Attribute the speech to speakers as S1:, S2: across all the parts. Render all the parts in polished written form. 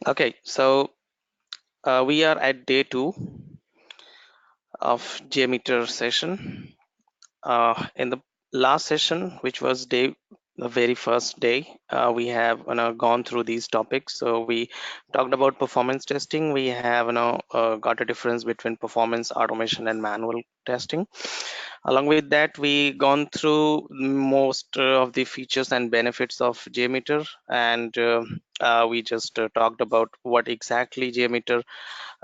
S1: Okay, so we are at day 2 of JMeter session. In the last session, which was the very first day, we have gone through these topics. So we talked about performance testing. We have got a difference between performance automation and manual testing. Along with that, we gone through most of the features and benefits of JMeter, and we just talked about what exactly JMeter,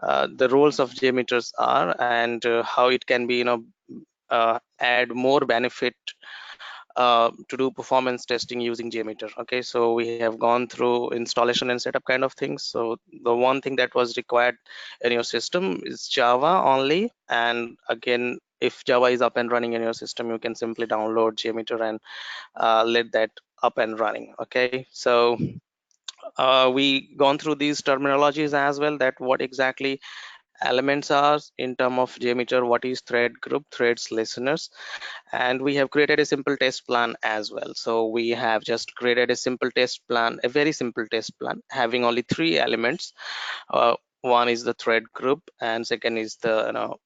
S1: the roles of JMeters are, and how it can be add more benefit to do performance testing using JMeter. Okay, so we have gone through installation and setup kind of things. So the one thing that was required in your system is Java only, and again, if Java is up and running in your system, you can simply download JMeter and let that up and running. Okay, so we gone through these terminologies as well, that what exactly elements are in terms of JMeter, what is thread group, threads, listeners, and we have created a simple test plan as well. So we have just created a simple test plan, a very simple test plan having only 3 elements. One is the thread group, and second is the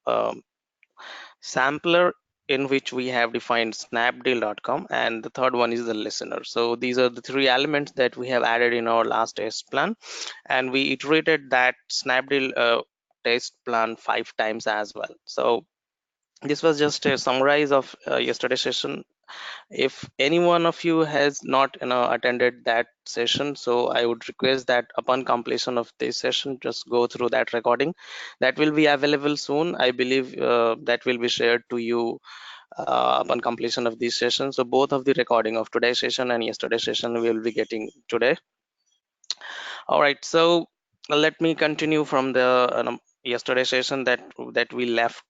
S1: sampler, in which we have defined snapdeal.com, and the third one is the listener. So these are the 3 elements that we have added in our last test plan, and we iterated that snapdeal test plan 5 times as well. So this was just a summarize of yesterday's session. If any one of you has not attended that session, so I would request that upon completion of this session, just go through that recording. That will be available soon. I believe that will be shared to you upon completion of this session. So both of the recording of today's session and yesterday's session we will be getting today. All right, so let me continue from the yesterday's session that we left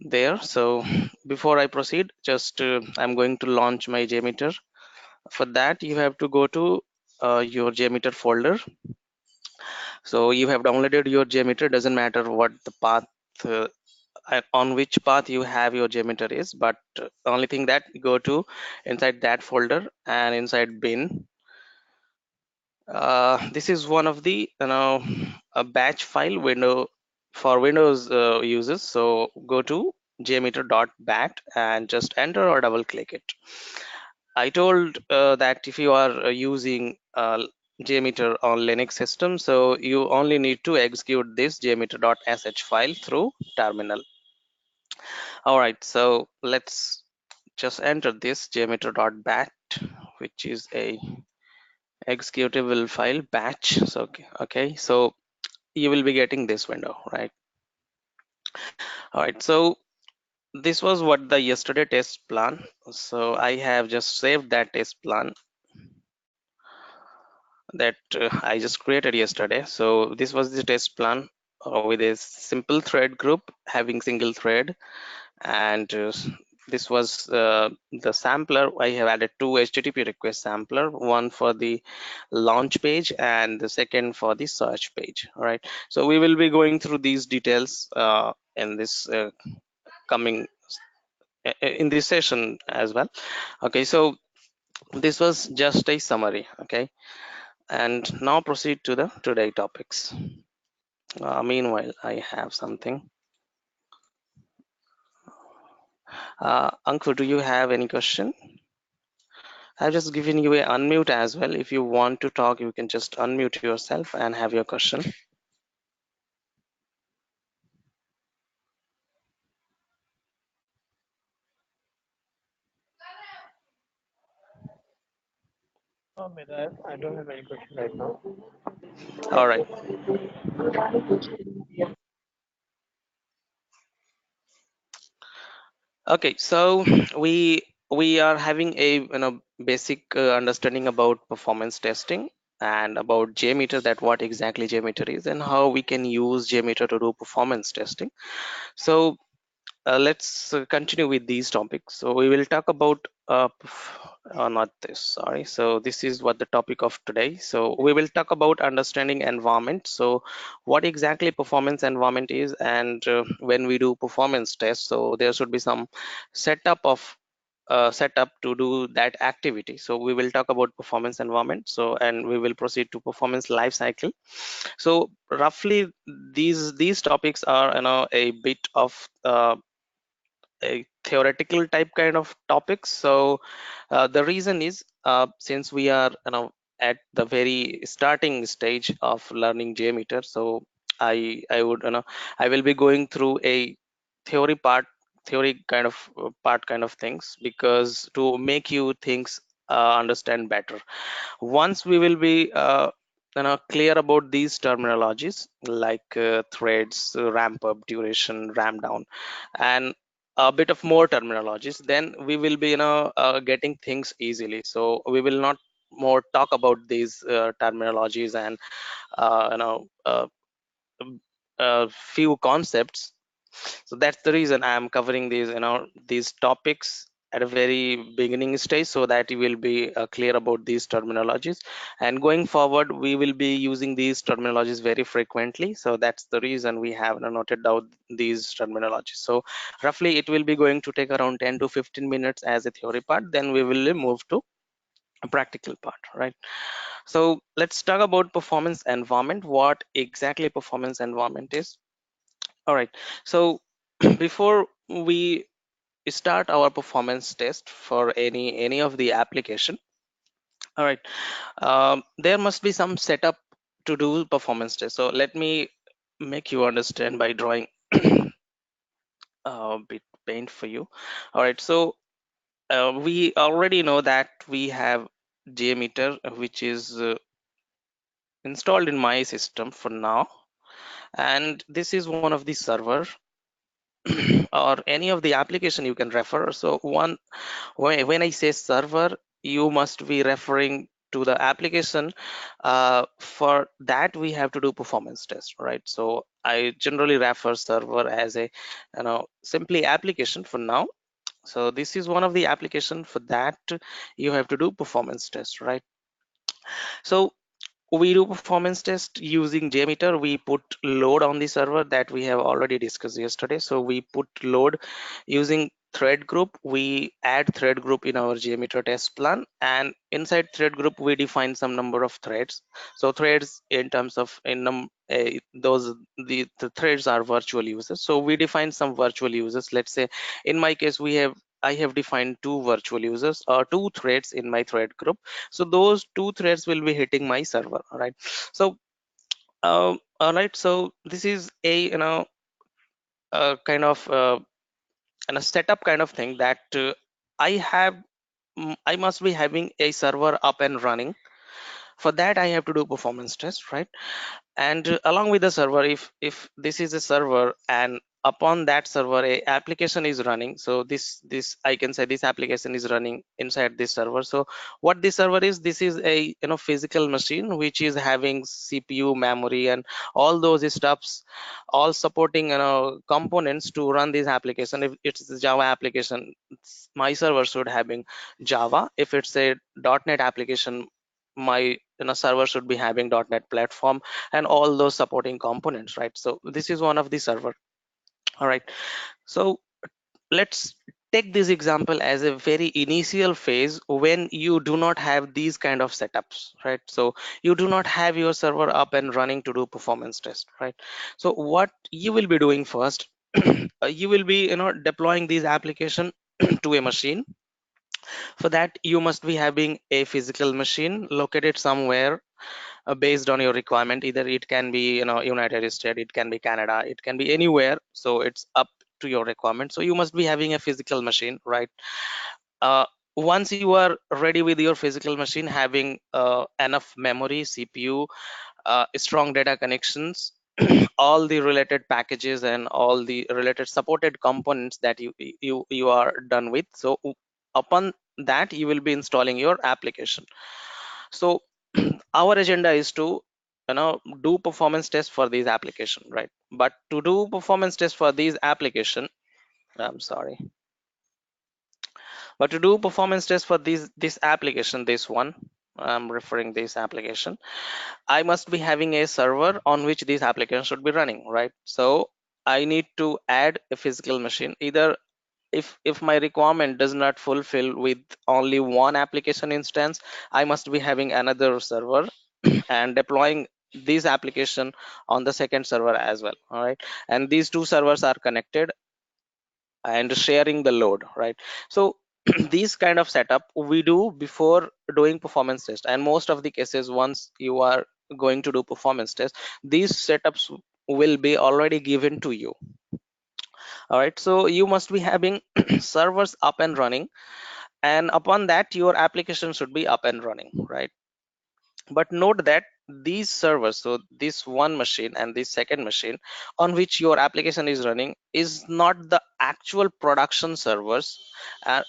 S1: there. So before I proceed, just I'm going to launch my JMeter. For that, you have to go to your JMeter folder. So you have downloaded your JMeter, doesn't matter what the path on which path you have your JMeter is, but the only thing that go to inside that folder, and inside bin, this is one of the a batch file window for Windows users. So go to jmeter.bat and just enter or double click it. I told that if you are using JMeter on Linux system, so you only need to execute this jmeter.sh file through terminal. All right, so let's just enter this jmeter.bat, which is a executable file batch. So okay, so you will be getting this window, right? All right, so this was what the yesterday test plan. So I have just saved that test plan that I just created yesterday. So this was the test plan with a simple thread group having single thread, and this was the sampler. I have added 2 HTTP request sampler, one for the launch page and the second for the search page. All right, so we will be going through these details in this coming in this session as well. Okay, so this was just a summary. Okay, and now proceed to the today topics. Meanwhile, I have something. Ankur, do you have any question? I've just given you a unmute as well. If you want to talk, you can just unmute yourself and have your question.
S2: I don't have any question right now.
S1: All right. Okay, so we are having a basic understanding about performance testing and about JMeter, that what exactly JMeter is and how we can use JMeter to do performance testing. So let's continue with these topics. So we will talk about not this, sorry. So this is what the topic of today. So we will talk about understanding environment. So what exactly performance environment is, and when we do performance tests, so there should be some setup of setup to do that activity. So we will talk about performance environment, so and we will proceed to performance lifecycle. So roughly these topics are a bit of a theoretical type kind of topics. So the reason is, since we are at the very starting stage of learning JMeter, so I would I will be going through a theory part, theory kind of part kind of things, because to make you things understand better. Once we will be clear about these terminologies like threads, ramp up, duration, ramp down, and a bit of more terminologies, then we will be getting things easily. So we will not more talk about these terminologies and uh, you know uh, few concepts. So that's the reason I am covering these topics at a very beginning stage, so that you will be clear about these terminologies, and going forward we will be using these terminologies very frequently. So that's the reason we have noted down these terminologies. So roughly it will be going to take around 10 to 15 minutes as a theory part, then we will move to a practical part, right? So let's talk about performance environment, what exactly performance environment is. All right, so before we start our performance test for any of the application, all right, there must be some setup to do performance test. So let me make you understand by drawing a bit paint for you. All right, so we already know that we have JMeter, which is installed in my system for now, and this is one of the server or any of the application you can refer. So when I say server, you must be referring to the application. For that we have to do performance test, right? So I generally refer server as a simply application for now. So this is one of the application, for that you have to do performance test, right? So we do performance test using JMeter. We put load on the server that we have already discussed yesterday. So we put load using thread group. We add thread group in our JMeter test plan, and inside thread group we define some number of threads. So threads in terms of those the threads are virtual users. So we define some virtual users. Let's say in my case I have defined two virtual users or two threads in my thread group. So those two threads will be hitting my server. All right, so all right, so this is a kind of a setup kind of thing that I have I must be having a server up and running. For that I have to do performance test, right? And along with the server, if this is a server and upon that server a application is running, so this I can say this application is running inside this server. So what this server is, this is a physical machine which is having CPU, memory, and all those stuffs, all supporting components to run this application. If it's a Java application, my server should having Java. If it's a .NET application, my server should be having .NET platform and all those supporting components, right? So this is one of the server. All right, so let's take this example as a very initial phase when you do not have these kind of setups, right? So you do not have your server up and running to do performance test, right? So what you will be doing first, you will be deploying these application to a machine. For that you must be having a physical machine located somewhere based on your requirement. Either it can be United States, it can be Canada, it can be anywhere. So it's up to your requirement. So you must be having a physical machine, right? uh, Once you are ready with your physical machine, having enough memory, CPU, strong data connections, all the related packages and all the related supported components that you are done with. So upon that you will be installing your application. So our agenda is to do performance test for these application, right? But to do performance test for these application, I'm sorry, but to do performance test for this application, this one I'm referring this application, I must be having a server on which this application should be running, right? So I need to add a physical machine. Either if my requirement does not fulfill with only one application instance, I must be having another server and deploying this application on the second server as well. All right, and these two servers are connected and sharing the load, right? So these kind of setup we do before doing performance test, and most of the cases once you are going to do performance test, these setups will be already given to you. All right, so you must be having servers up and running, and upon that your application should be up and running, right? But note that these servers, so this one machine and this second machine on which your application is running, is not the actual production servers. uh,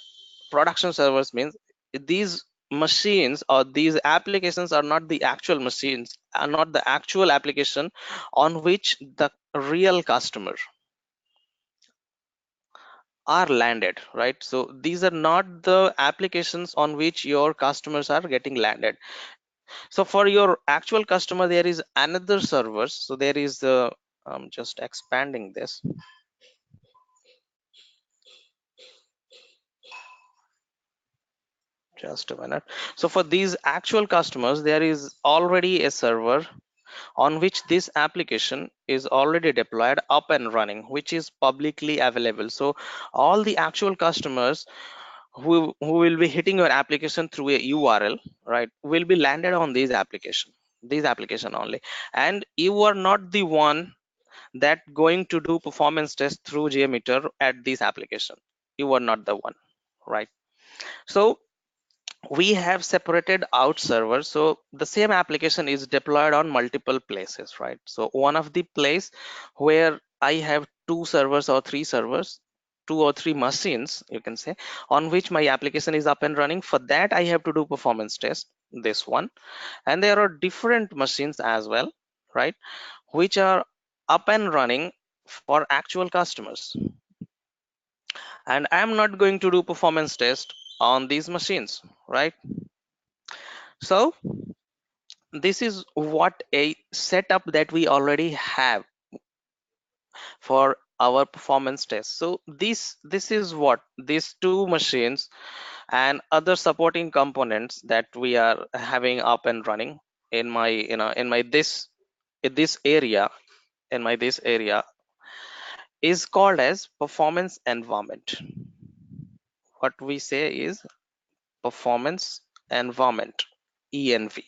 S1: Production servers means these machines or these applications are not the actual machines, are not the actual application on which the real customer are landed, right? So these are not the applications on which your customers are getting landed. So for your actual customer there is another servers. So there is the just expanding this, just a minute. So for these actual customers there is already a server on which this application is already deployed up and running, which is publicly available. So all the actual customers who will be hitting your application through a URL, right, will be landed on these application only. And you are not the one that going to do performance test through JMeter at this application. You are not the one, right? So we have separated out servers, so the same application is deployed on multiple places, right? So one of the place where I have two servers or three servers, two or three machines you can say, on which my application is up and running, for that I have to do performance test, this one. And there are different machines as well, right, which are up and running for actual customers, and I'm not going to do performance test on these machines, right? So this is what a setup that we already have for our performance test. So this is what these two machines and other supporting components that we are having up and running in my, in my this, in this area, in my this area is called as performance environment. What we say is performance environment, ENV.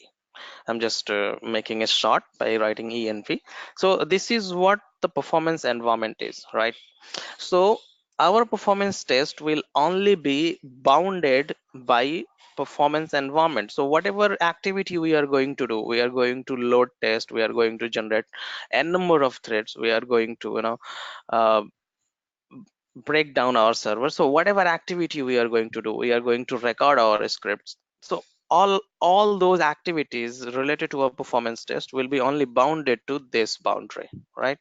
S1: I'm just making a short by writing ENV. So this is what the performance environment is, right? So our performance test will only be bounded by performance environment. So whatever activity we are going to do, we are going to load test, we are going to generate n number of threads, we are going to, uh, break down our server. So whatever activity we are going to do, we are going to record our scripts. So all those activities related to a performance test will be only bounded to this boundary, right?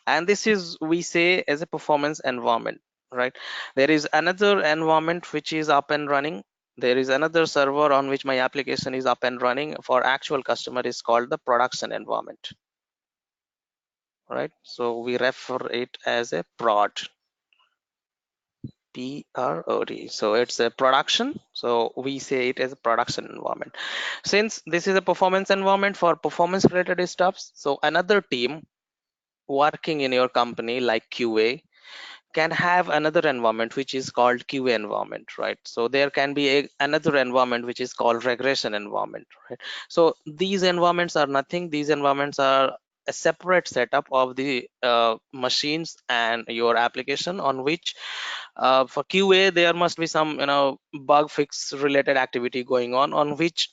S1: And this is we say as a performance environment, right? There is another environment which is up and running. There is another server on which my application is up and running for actual customer, is called the production environment, right? So we refer it as a PROD. So it's a production. So we say it as a production environment. Since this is a performance environment for performance related stuffs, so another team working in your company like QA can have another environment which is called QA environment, right? So there can be another environment which is called regression environment, right? So these environments are nothing. These environments are a separate setup of the machines and your application on which for QA there must be some, bug fix related activity going on which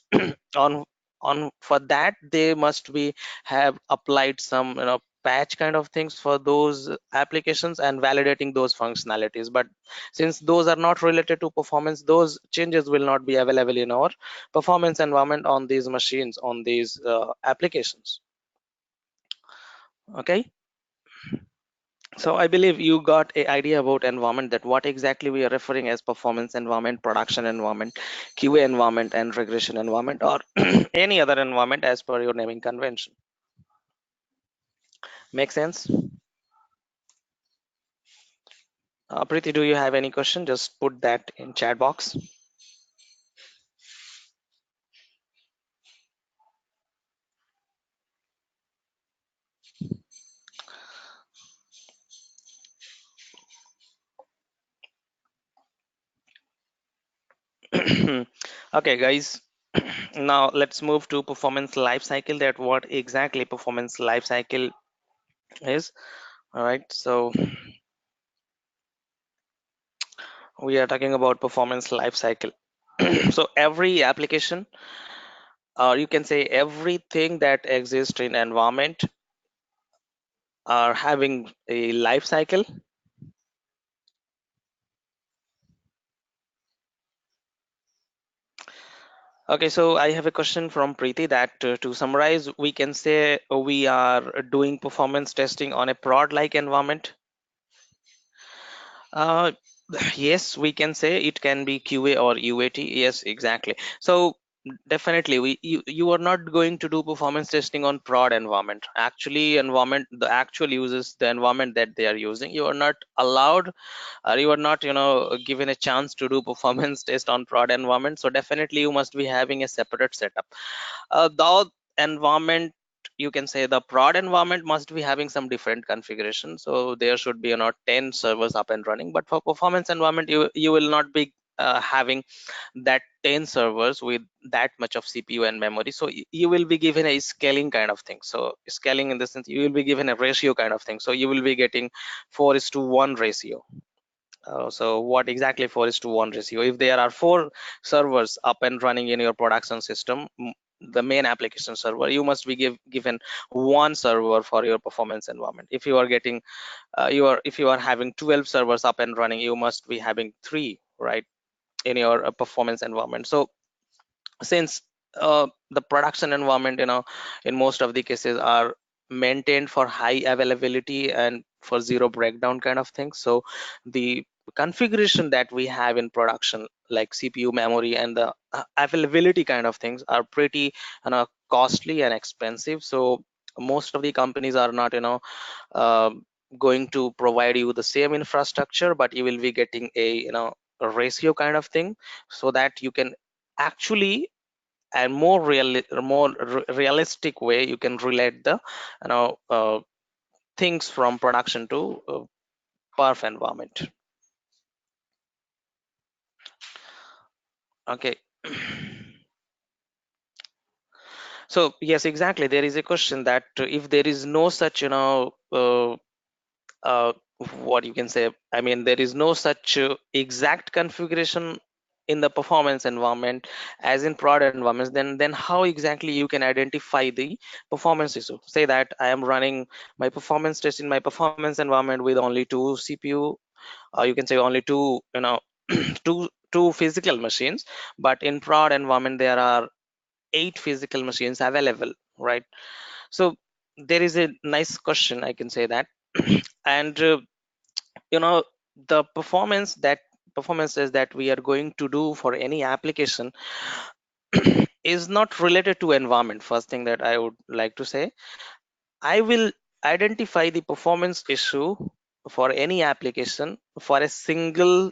S1: on for that they must be have applied some, patch kind of things for those applications and validating those functionalities. But since those are not related to performance, those changes will not be available in our performance environment on these machines, on these applications. Okay, so I believe you got a idea about environment, that what exactly we are referring as performance environment, production environment, QA environment, and regression environment, or any other environment as per your naming convention. Make sense? Preeti, do you have any question? Just put that in chat box. Okay, guys. Now let's move to performance lifecycle. That what exactly performance lifecycle is. All right. So we are talking about performance lifecycle. So every application, or you can say everything that exists in environment, are having a life cycle. Okay, so I have a question from Preeti that to summarize, we can say we are doing performance testing on a prod like environment. Uh, yes, we can say it can be QA or UAT. Yes, exactly. So definitely, you are not going to do performance testing on prod environment. Actually, environment the actual uses the environment that they are using. You are not allowed, or you are not given a chance to do performance test on prod environment. So definitely, you must be having a separate setup. The environment, you can say the prod environment must be having some different configuration, so there should be 10 servers up and running. But for performance environment, you will not be having that 10 servers with that much of CPU and memory. So you will be given a scaling kind of thing. So scaling in the sense, you will be given a ratio kind of thing. So you will be getting 4:1 ratio. So what exactly 4:1 ratio? If there are four servers up and running in your production system, the main application server, you must be given one server for your performance environment. If you are getting, if you are having 12 servers up and running, you must be having three, right, in your performance environment. So since the production environment, in most of the cases are maintained for high availability and for zero breakdown kind of thing, so the configuration that we have in production, like CPU, memory, and the availability kind of things, are pretty costly and expensive. So most of the companies are not uh, going to provide you the same infrastructure, but you will be getting a ratio kind of thing, so that you can actually, and realistic way, you can relate the you know uh, things from production to perf environment. Okay. So yes, exactly, there is a question that if there is no such uh, what you can say, I mean, there is no such exact configuration in the performance environment as in prod environments, then how exactly you can identify the performance issue? Say that I am running my performance test in my performance environment with only two CPU, or you can say only two, two physical machines, but in prod environment there are eight physical machines available, right? So there is a nice question, I can say that. And you know the performances that we are going to do for any application is not related to environment. First thing that I would like to say, I will identify the performance issue for any application for a single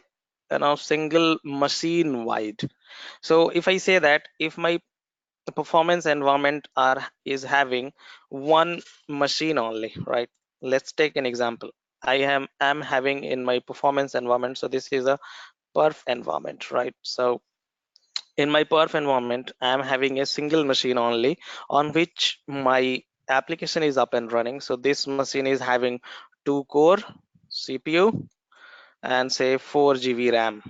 S1: machine wide. So if I say that if my performance environment is having one machine only, right? Let's take an example. I am having in my performance environment, so this is a perf environment, right? So in my perf environment, I am having a single machine only on which my application is up and running. So this machine is having 2 core CPU and say 4 GB RAM.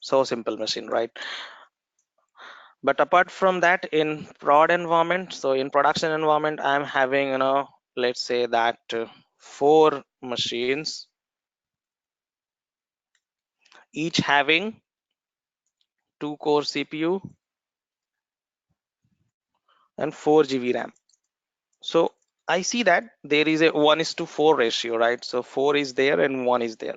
S1: So simple machine, right? But apart from that, in prod environment, so in production environment, I'm having, let's say that four machines, each having 2 core CPU and 4 GB RAM. So I see that there is a 1:4 ratio, right? So 4 is there and 1 is there.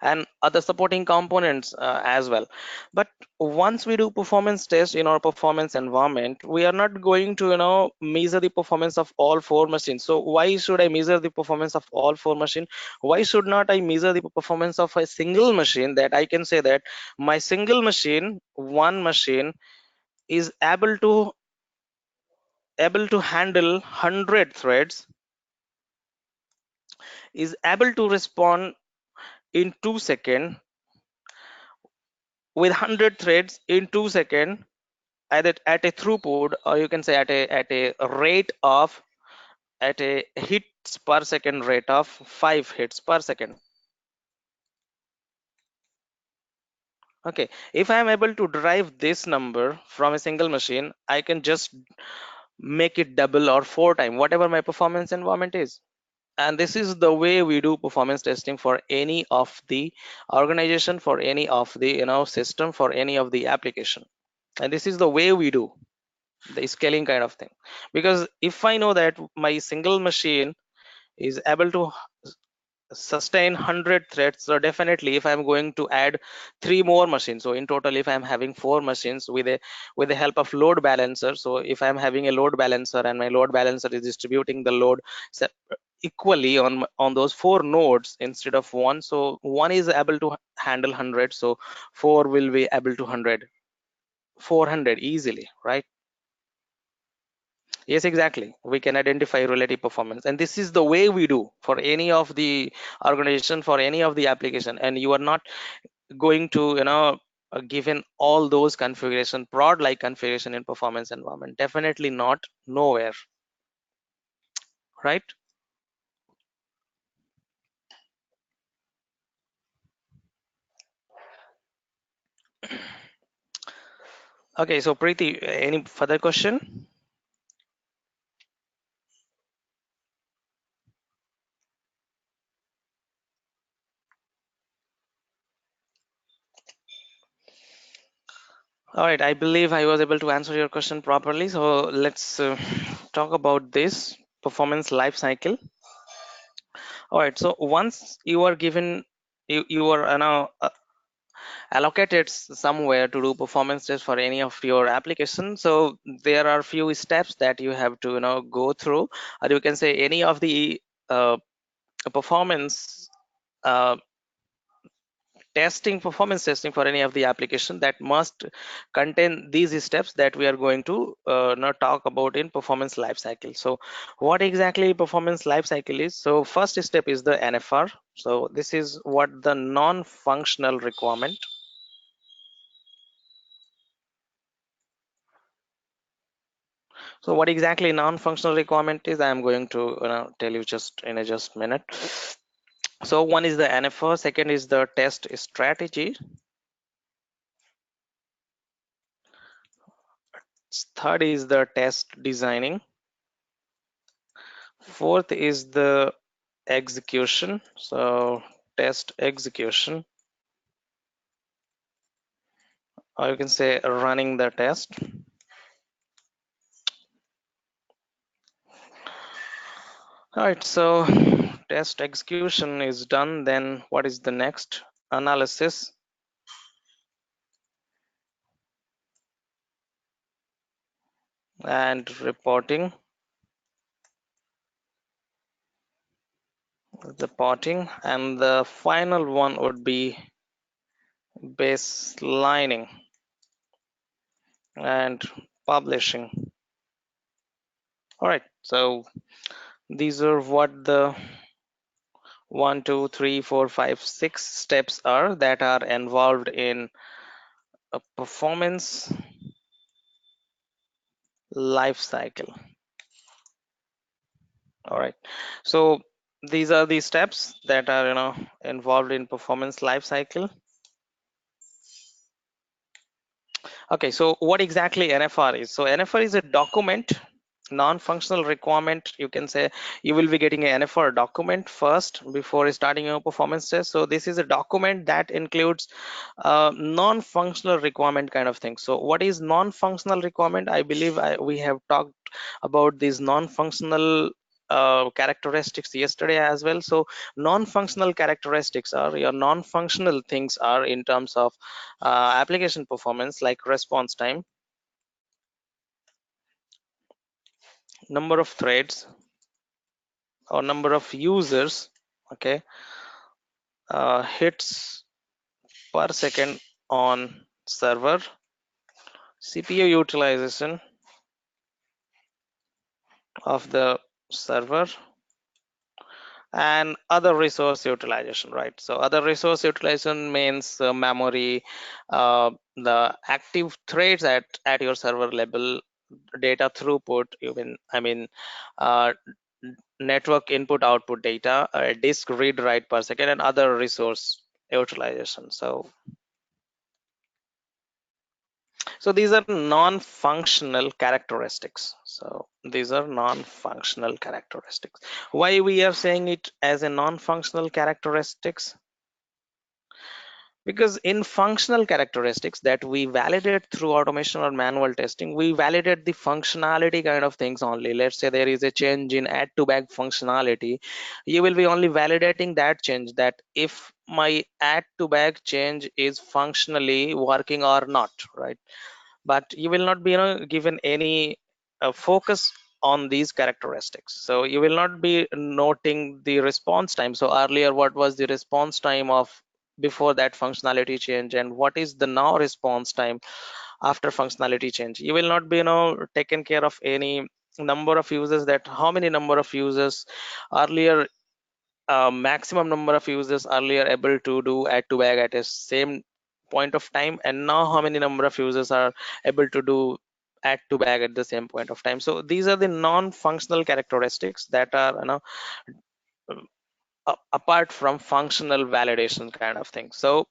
S1: and other supporting components as well. But once we do performance test in our performance environment, we are not going to measure the performance of all four machines. So why should I measure the performance of all four machines? Why should not I measure the performance of a single machine, that I can say that my single machine, one machine, is able to handle 100 threads, is able to respond in 2 seconds with 100 threads in 2 seconds at a throughput, or you can say at a rate of, at a hits per second rate of 5 hits per second. Okay, if I am able to derive this number from a single machine, I can just make it double or 4 times whatever my performance environment is. And this is the way we do performance testing for any of the organization, for any of the system, for any of the application. And this is the way we do the scaling kind of thing. Because if I know that my single machine is able to sustain 100 threads, so definitely if I'm going to add 3 more machines, so in total if I'm having 4 machines with the help of load balancer. So if I'm having a load balancer and my load balancer is distributing the load equally on those 4 nodes instead of one, so one is able to handle 100, so 4 will be able to 400 easily, right? Yes, exactly. We can identify relative performance, and this is the way we do for any of the organization, for any of the application. And you are not going to, given all those configuration, prod like configuration in performance environment. Definitely not, nowhere, right? Okay, so Preeti, any further question? All right, I believe I was able to answer your question properly. So let's talk about this performance life cycle. All right, so once you are given, you are now allocated somewhere to do performance test for any of your applications. So there are few steps that you have to go through, or you can say any of the performance uh, performance testing for any of the application that must contain these steps that we are going to now talk about in performance lifecycle. So what exactly performance lifecycle is? So first step is the NFR. So this is what the non-functional requirement. So what exactly non-functional requirement is, I am going to tell you just in a just minute. So one is the NFR, second is the test strategy, third is the test designing, fourth is the execution, so test execution, or you can say running the test. All right, so test execution is done, then what is the next? Analysis, and reporting, and the final one would be baselining and publishing. All right, so these are what the 1, 2, 3, 4, 5, 6 steps are that are involved in a performance life cycle. All right, so these are the steps that are involved in performance life cycle. Okay, so what exactly NFR is? So NFR is a document, non-functional requirement. You can say you will be getting an NFR document first before starting your performance test. So this is a document that includes non-functional requirement kind of thing. So what is non-functional requirement? I believe we have talked about these non-functional characteristics yesterday as well. So non-functional characteristics are your non-functional things are in terms of application performance, like response time, number of threads or number of users, okay, hits per second on server, CPU utilization of the server, and other resource utilization, right? So other resource utilization means memory, the active threads at your server level, data throughput, even I mean uh, network input output data, disk read write per second, and other resource utilization. So these are non-functional characteristics. So these are non-functional characteristics. Why we are saying it as a non-functional characteristics? Because in functional characteristics that we validate through automation or manual testing, we validate the functionality kind of things only. Let's say there is a change in add to bag functionality, you will be only validating that change, that if my add to bag change is functionally working or not, right? But you will not be given any focus on these characteristics. So you will not be noting the response time. So earlier what was the response time of before that functionality change, and what is the now response time after functionality change. You will not be taken care of any number of users, that how many number of users earlier, maximum number of users earlier able to do add to bag at a same point of time, and now how many number of users are able to do add to bag at the same point of time. So these are the non-functional characteristics that are apart from functional validation kind of thing. So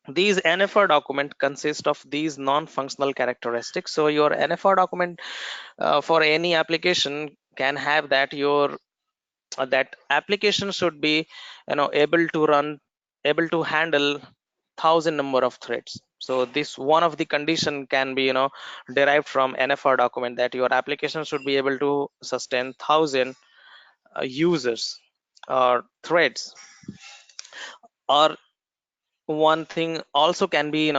S1: these NFR document consist of these non-functional characteristics. So your NFR document for any application can have that your that application should be able to run, able to handle 1,000 number of threads. So this one of the condition can be derived from NFR document, that your application should be able to sustain 1,000 users or threads. Or one thing also can be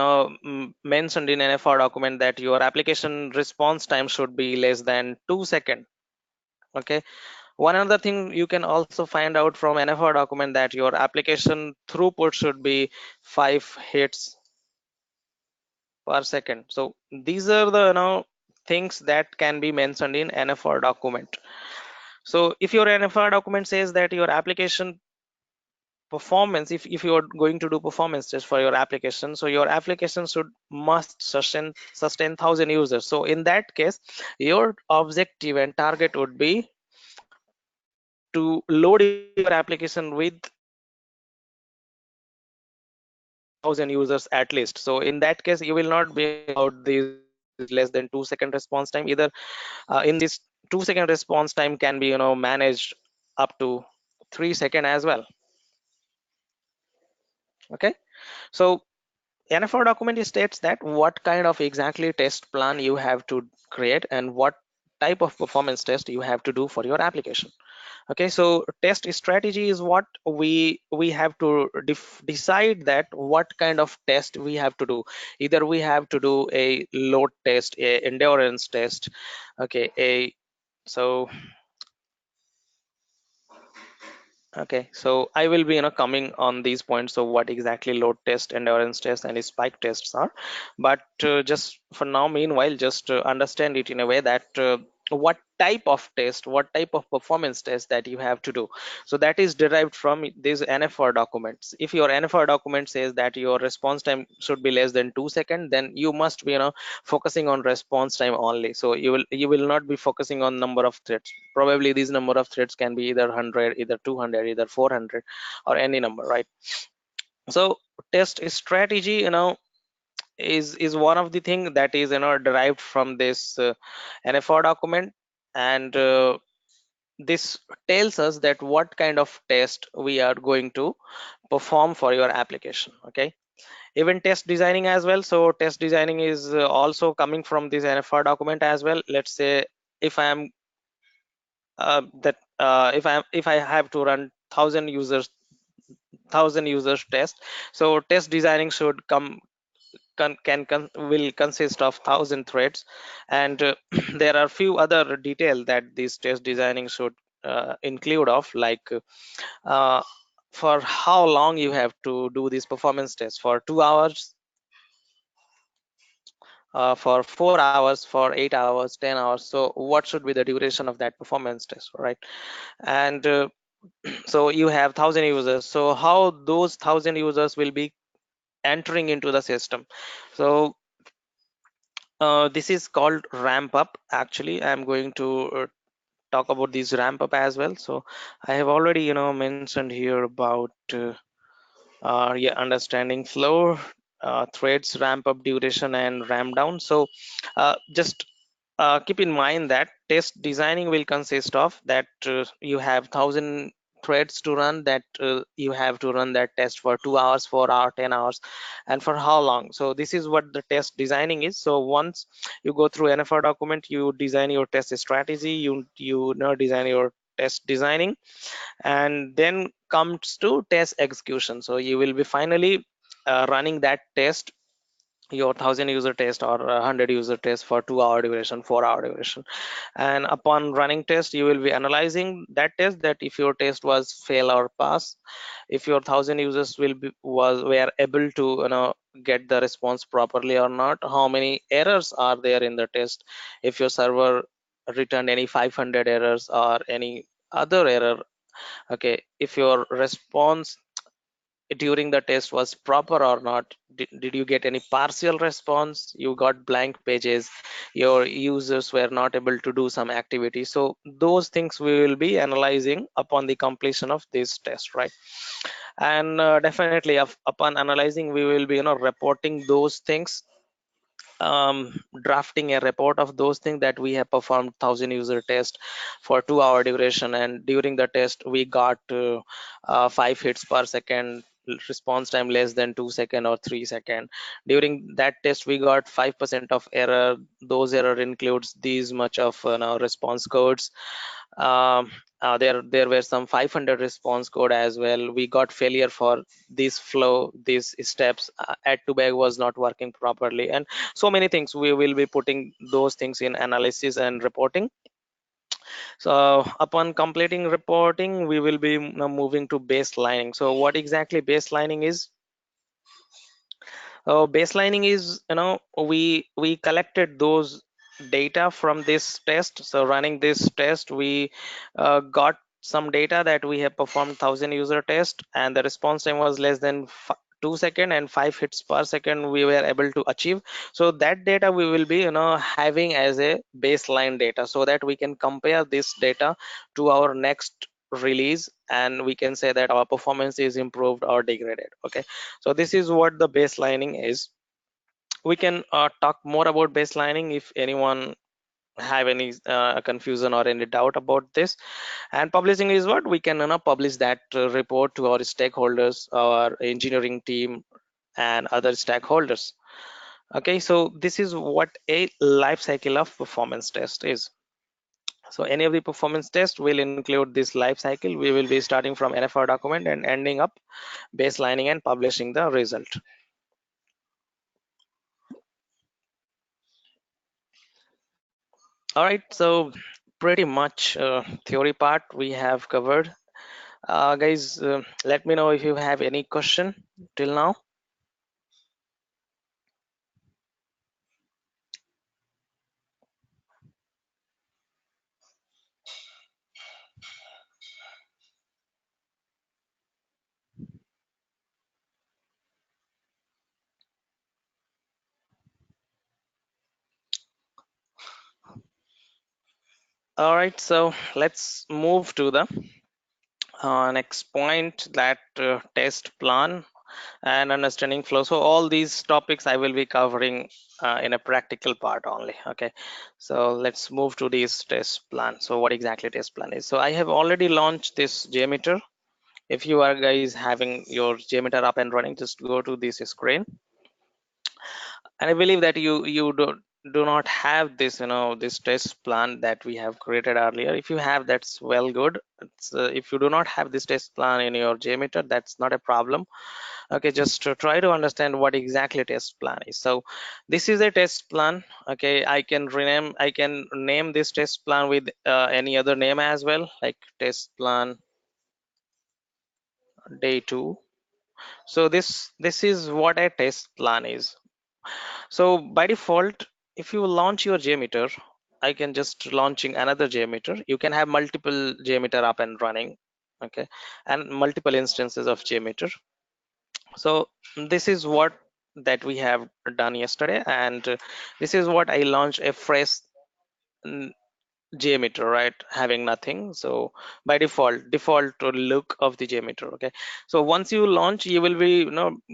S1: mentioned in NFR document, that your application response time should be less than 2 seconds. Okay. One other thing you can also find out from NFR document, that your application throughput should be 5 hits per second. So these are the things that can be mentioned in NFR document. So if your NFR document says that your application performance, if you are going to do performance test for your application, so your application should must sustain 1,000 users. So in that case, your objective and target would be to load your application with 1,000 users at least. So in that case, you will not be about this less than 2 second response time. Either in this 2 second response time can be managed up to 3 second as well. Okay. So NFR document states that what kind of exactly test plan you have to create, and what type of performance test you have to do for your application. Okay, so test strategy is what we have to decide that what kind of test we have to do. Either we have to do a load test, a endurance test, okay, a so okay, so I will be coming on these points. So what exactly load test, endurance test, and spike tests are. But just for now, meanwhile, just understand it in a way that what type of test, what type of performance test that you have to do. So that is derived from these NFR documents. If your NFR document says that your response time should be less than 2 seconds, then you must be focusing on response time only. So you will not be focusing on number of threads. Probably these number of threads can be either 100, either 200, either 400, or any number, right? So test strategy is one of the thing that is derived from this NFR document. And this tells us that what kind of test we are going to perform for your application. Okay. Even test designing as well. So test designing is also coming from this NFR document as well. Let's say if I am that if I have to run 1,000 users test, so test designing should will consist of 1,000 threads, and there are few other detail that this test designing should include of, like uh, for how long you have to do this performance test, for 2 hours, for 4 hours, for 8 hours, 10 hours. So what should be the duration of that performance test, right? And so you have 1,000 users, so how those 1,000 users will be entering into the system. So this is called ramp up. Actually, I'm going to talk about this ramp up as well. So I have already mentioned here about yeah, understanding flow, threads, ramp up duration, and ramp down. So just keep in mind that test designing will consist of that you have 1,000 threads to run, that you have to run that test for 2 hours, 4 hours, 10 hours, and for how long. So this is what the test designing is. So once you go through NFR document, you design your test strategy, you know design your test designing, and then comes to test execution. So you will be finally running that test, your 1,000 user test or 100 user test for 2 hour duration, 4 hour duration. And upon running test, you will be analyzing that test, that if your test was fail or pass, if your 1,000 users will be were able to get the response properly or not, how many errors are there in the test, if your server returned any 500 errors or any other error. Okay, if your response during the test was proper or not, did you get any partial response, you got blank pages, your users were not able to do some activity. So those things we will be analyzing upon the completion of this test, right? And definitely upon analyzing, we will be reporting those things, drafting a report of those things, that we have performed 1,000 user test for 2 hour duration, and during the test we got 5 hits per second, response time less than 2 second or 3 second. During that test we got 5% of error. Those error includes these much of response codes. There were some 500 response code as well. We got failure for this flow, these steps, add to bag was not working properly, and so many things. We will be putting those things in analysis and reporting. So upon completing reporting, we will be now moving to baselining. So what exactly baselining is? Baselining is, we collected those data from this test. So running this test, we got some data that we have performed 1,000 user test, and the response time was less than 2 second, and 5 hits per second we were able to achieve. So that data we will be having as a baseline data, so that we can compare this data to our next release, and we can say that our performance is improved or degraded. Okay, so this is what the baselining is. We can talk more about baselining if anyone have any confusion or any doubt about this. And publishing is what we can publish that report to our stakeholders, our engineering team, and other stakeholders. Okay, so this is what a life cycle of performance test is. So any of the performance test will include this life cycle. We will be starting from NFR document and ending up baselining and publishing the result. All right, so pretty much theory part we have covered. Guys, let me know if you have any question till now. All right, so let's move to the next point, that test plan and understanding flow. So all these topics I will be covering in a practical part only. Okay, so let's move to this test plan. So what exactly test plan is? So I have already launched this JMeter. If you are guys having your JMeter up and running, just go to this screen, and I believe that you don't do not have this, this test plan that we have created earlier. If you have, that's well good. If you do not have this test plan in your JMeter, that's not a problem. Okay, just to try to understand what exactly test plan is. So this is a test plan. Okay, I can name this test plan with any other name as well, like test plan day 2. So this is what a test plan is. So by default, if you launch your JMeter, I can just launching another JMeter. You can have multiple JMeter up and running, okay, and multiple instances of JMeter. So this is what that we have done yesterday, and this is what I launched a fresh JMeter, right, having nothing. So by default to look of the JMeter. Okay, so once you launch, you will be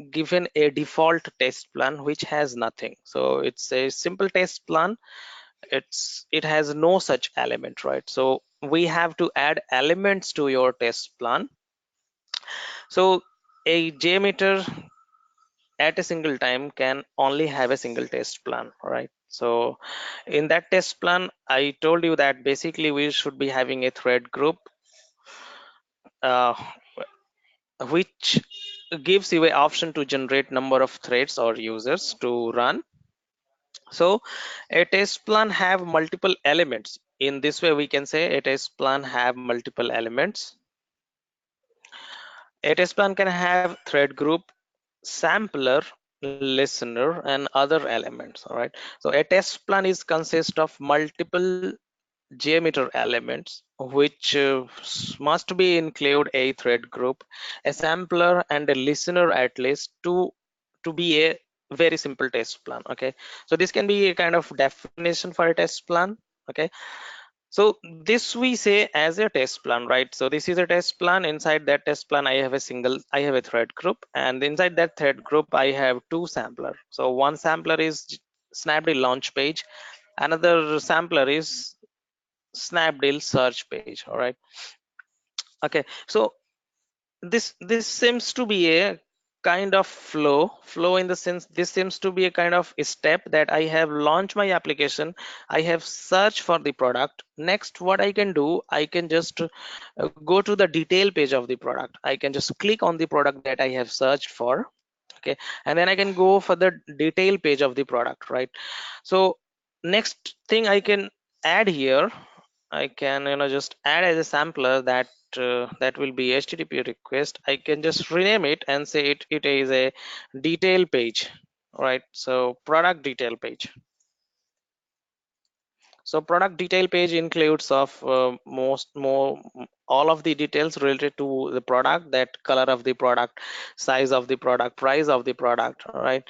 S1: given a default test plan which has nothing. So it's a simple test plan. It has no such element, right? So we have to add elements to your test plan. So a JMeter at a single time can only have a single test plan, right? So in that test plan, I told you that basically we should be having a thread group, uh, which gives you an option to generate number of threads or users to run. So a test plan have multiple elements. In this way, we can say a test plan have multiple elements. A test plan can have thread group, sampler, listener, and other elements. All right. So a test plan is consist of multiple JMeter elements, which must be include a thread group, a sampler, and a listener at least to be a very simple test plan. Okay, so this can be a kind of definition for a test plan. Okay, so this we say as a test plan, right? So this is a test plan. Inside that test plan, I have a thread group, and inside that thread group, I have two sampler. So one sampler is Snapdeal launch page, another sampler is Snapdeal search page. All right. Okay. So this seems to be a kind of flow in the sense this seems to be a kind of step that I have launched my application. I have searched for the product. Next, what I can do, I can just go to the detail page of the product. I can just click on the product that I have searched for. Okay, and then I can go for the detail page of the product, right? So next thing I can add here, I can just add as a sampler that that will be HTTP request. I can just rename it and say it is a detail page, right? So product detail page. So product detail page includes of more all of the details related to the product, that color of the product, size of the product, price of the product, right?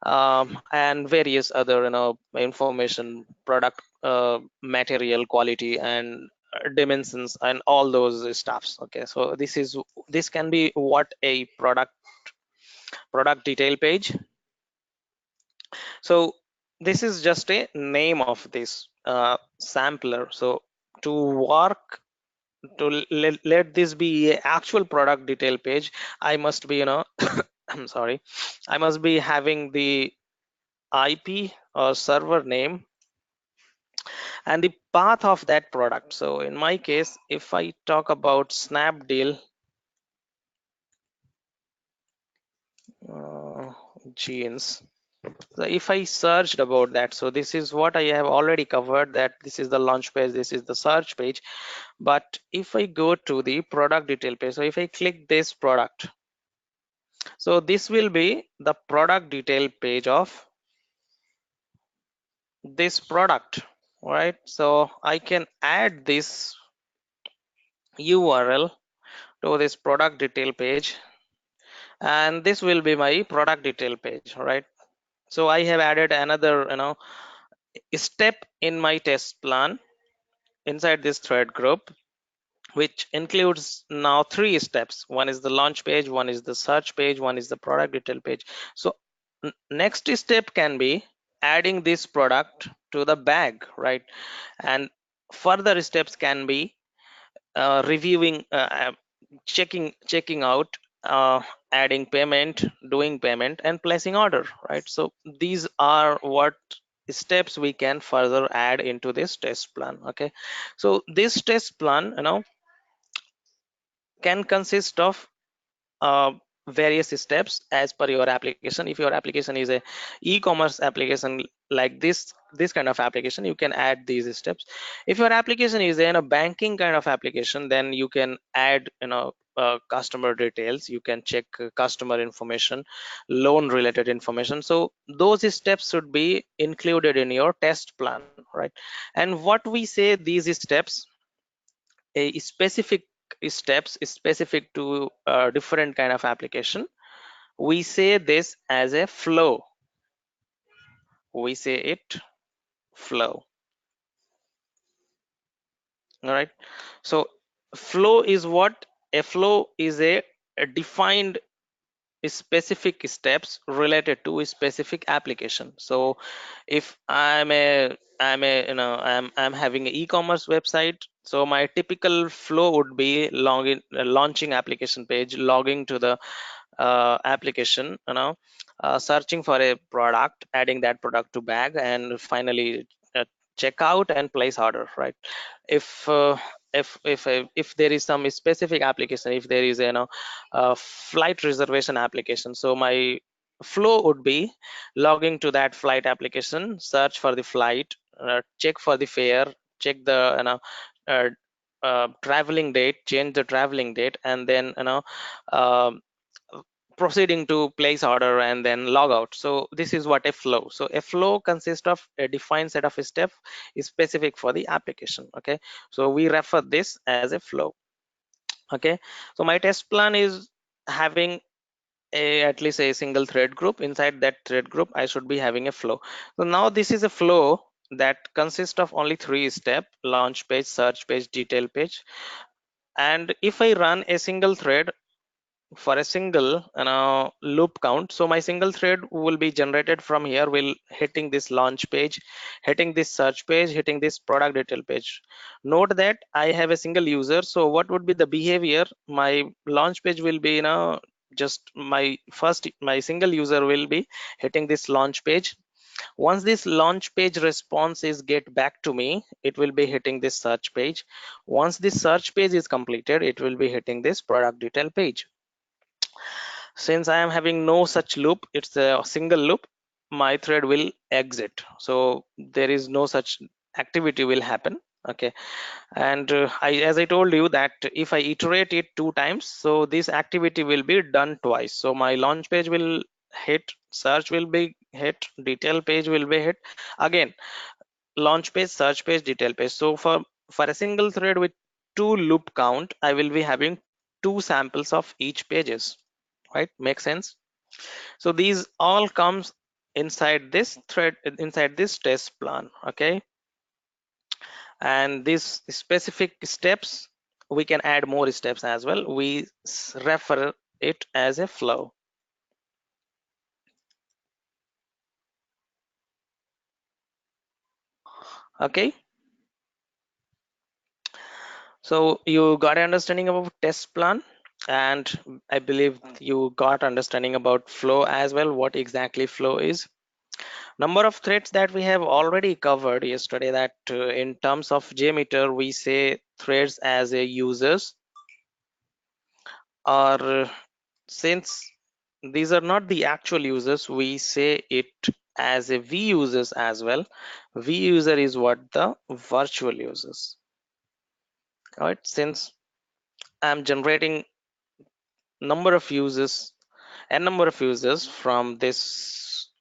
S1: And various other information, product material quality and dimensions and all those stuffs. Okay, so this can be what a product detail page. So this is just a name of this sampler. So to work to let this be a actual product detail page, I must be I'm sorry, I must be having the IP or server name and the path of that product. So in my case, if I talk about Snapdeal jeans, so if I searched about that, so this is what I have already covered, that this is the launch page, this is the search page. But if I go to the product detail page, so if I click this product, so this will be the product detail page of this product, right? So I can add this URL to this product detail page, and this will be my product detail page, right? So I have added another step in my test plan inside this thread group, which includes now three steps. One is the launch page, one is the search page, one is the product detail page. So next step can be adding this product to the bag, right? And further steps can be reviewing, checking out, adding payment, doing payment, and placing order, right? So these are what steps we can further add into this test plan. Okay, so this test plan, can consist of uh, various steps as per your application. If your application is a e-commerce application like this kind of application, you can add these steps. If your application is in a banking kind of application, then you can add customer details, you can check customer information, loan related information. So those steps should be included in your test plan, right? And what we say, these steps, a specific steps is specific to a different kind of application, we say this as a flow. We say it flow. All right, so flow is what? A flow is a defined specific steps related to a specific application. So if I'm having an e-commerce website, so my typical flow would be login, launching application page, logging to the application, searching for a product, adding that product to bag, and finally check out and place order, right? if if there is some specific application, if there is a flight reservation application, so my flow would be logging to that flight application, search for the flight, check for the fare, check the uh, traveling date, change the traveling date, and then um, proceeding to place order and then log out. So this is what a flow. So a flow consists of a defined set of steps specific for the application. Okay, so we refer this as a flow. Okay, so my test plan is having at least a single thread group. Inside that thread group, I should be having a flow. So now this is a flow that consists of only three steps: launch page, search page, detail page. And if I run a single thread for a single loop count, so my single thread will be generated from here, will hitting this launch page, hitting this search page, hitting this product detail page. Note that I have a single user, so what would be the behavior? My launch page will be just my single user will be hitting this launch page. Once this launch page response is get back to me, it will be hitting this search page. Once this search page is completed, it will be hitting this product detail page. Since I am having no such loop, it's a single loop, my thread will exit, so there is no such activity will happen. Okay, and as I told you that if I iterate it two times, so this activity will be done twice. So my launch page will hit, search will be hit, detail page will be hit again, launch page, search page, detail page. So for a single thread with two loop count, I will be having two samples of each pages, right? Make sense? So these all comes inside this thread, inside this test plan. Okay, and these specific steps, we can add more steps as well. We refer it as a flow. Okay, so you got an understanding about test plan, and I believe you got understanding about flow as well, what exactly flow is. Number of threads that we have already covered yesterday, that in terms of JMeter we say threads as a users, or since these are not the actual users, we say it as a v users as well. V user is what? The virtual users. All right, since I'm generating number of users, n number of users from this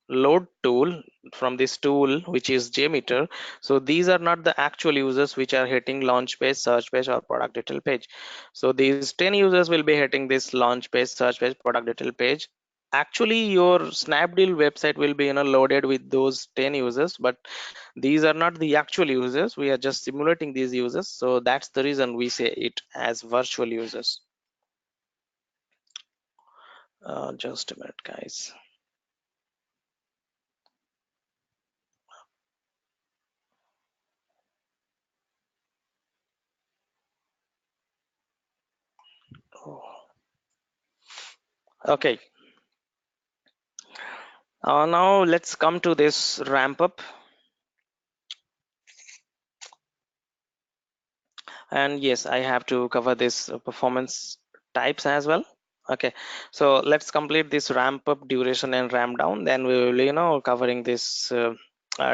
S1: load tool, from this tool which is JMeter, so these are not the actual users which are hitting launch page, search page, or product detail page. So these 10 users will be hitting this launch page, search page, product detail page. Actually your Snapdeal website will be loaded with those 10 users, but these are not the actual users, we are just simulating these users. So that's the reason we say it as virtual users. Just a minute, guys. Oh, okay, Now let's come to this ramp up. And yes, I have to cover this performance types as well. Okay, so let's complete this ramp up, duration, and ramp down. Then we will, covering this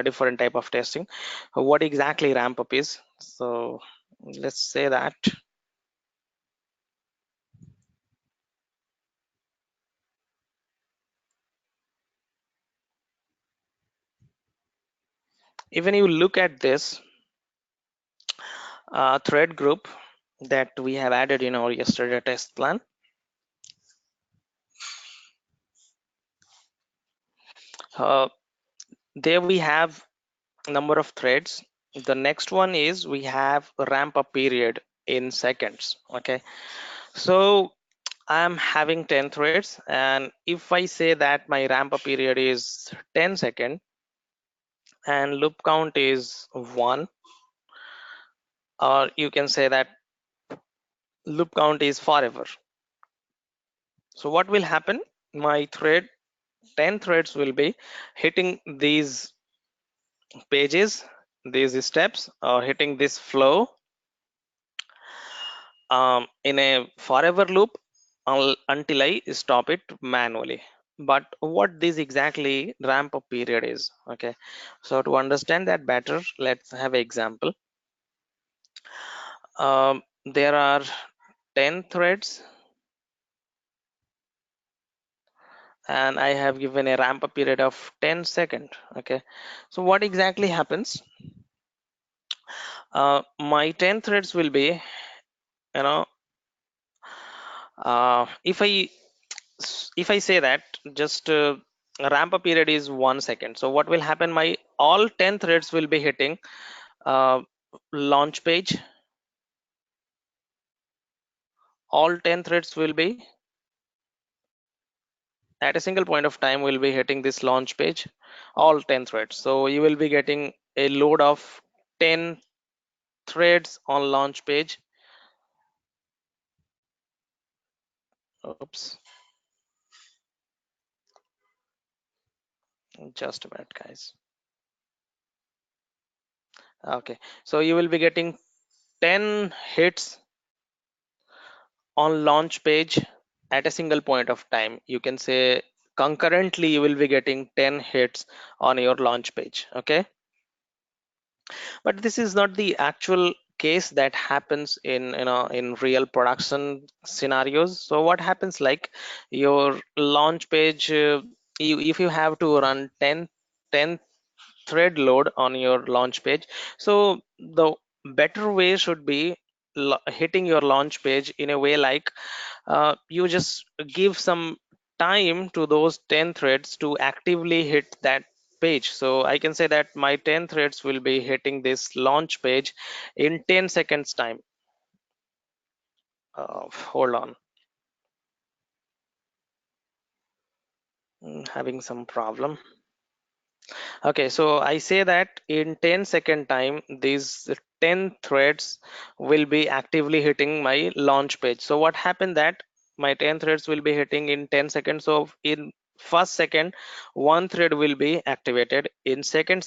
S1: different type of testing. What exactly ramp up is? So let's say that even you look at this thread group that we have added in our yesterday test plan. Uh, there we have number of threads. The next one is we have a ramp up period in seconds. Okay, so I'm having 10 threads, and if I say that my ramp up period is 10 seconds and loop count is 1, or you can say that loop count is forever. So what will happen? My thread 10 threads will be hitting these pages, these steps, or hitting this flow in a forever loop until I stop it manually. But what this exactly ramp up period is? Okay, so to understand that better, let's have an example. There are 10 threads and I have given a ramp up period of 10 seconds. Okay, so what exactly happens? My 10 threads will be, you know if I say that just ramp up period is 1 second, so what will happen? My all 10 threads will be hitting uh, launch page. All 10 threads will be at a single point of time will be hitting this launch page, all 10 threads. So you will be getting a load of 10 threads on launch page. Oops, just a minute, guys. Okay, so you will be getting 10 hits on launch page at a single point of time. You can say concurrently you will be getting 10 hits on your launch page. Okay, but this is not the actual case that happens in real production scenarios. So what happens, like your launch page, if you have to run 10 thread load on your launch page, so the better way should be hitting your launch page in a way like you just give some time to those 10 threads to actively hit that page. So I can say that my 10 threads will be hitting this launch page in 10 seconds time. Hold on. Having some problem. Okay, so I say that in 10-second time, these 10 threads will be actively hitting my launch page. So what happened that my 10 threads will be hitting in 10 seconds. So in first second, one thread will be activated. In second,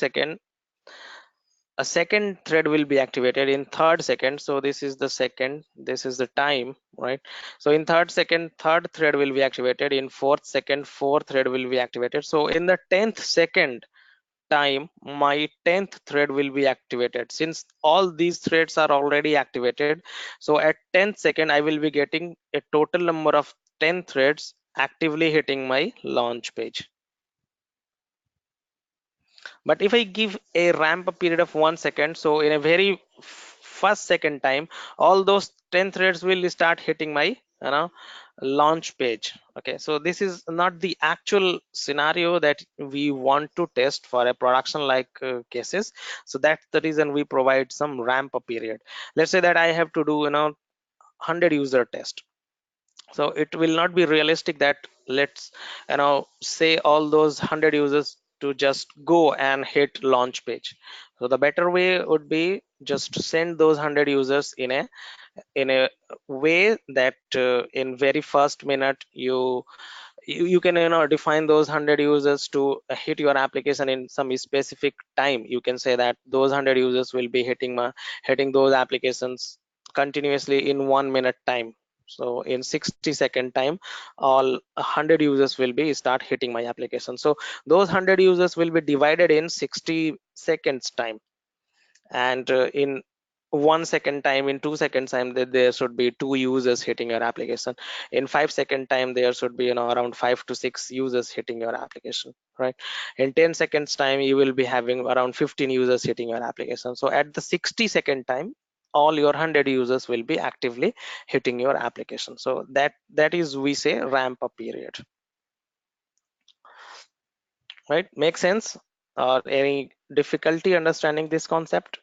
S1: a second thread will be activated. In third second, so this is the second, this is the time, right? So in third second, third thread will be activated. In fourth second, fourth thread will be activated. So in the 10th second time, my 10th thread will be activated. Since all these threads are already activated, so at 10th second I will be getting a total number of 10 threads actively hitting my launch page. But if I give a ramp up period of 1 second, so in a very first second time, all those 10 threads will start hitting my launch page. Okay, so this is not the actual scenario that we want to test for a production like cases. So that's the reason we provide some ramp up period. Let's say that I have to do 100 user test, so it will not be realistic that let's say all those 100 users to just go and hit launch page. So the better way would be just send those 100 users in a way that in very first minute you you can define those 100 users to hit your application in some specific time. You can say that those 100 users will be hitting those applications continuously in 1 minute time. So in 60-second time, all 100 users will be start hitting my application. So those 100 users will be divided in 60 seconds time, and in 1 second time, in 2 seconds time, there should be two users hitting your application. In 5 second time, there should be around 5 to 6 users hitting your application, right? In 10 seconds time, you will be having around 15 users hitting your application. So at the 60-second time, all your 100 users will be actively hitting your application. So that is, we say, ramp up period, right? Make sense? Or any difficulty understanding this concept?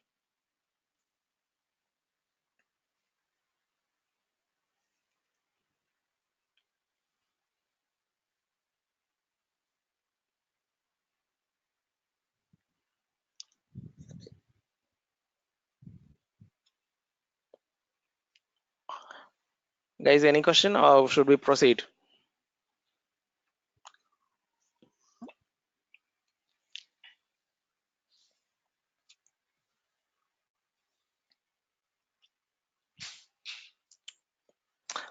S1: Guys, any question, or should we proceed?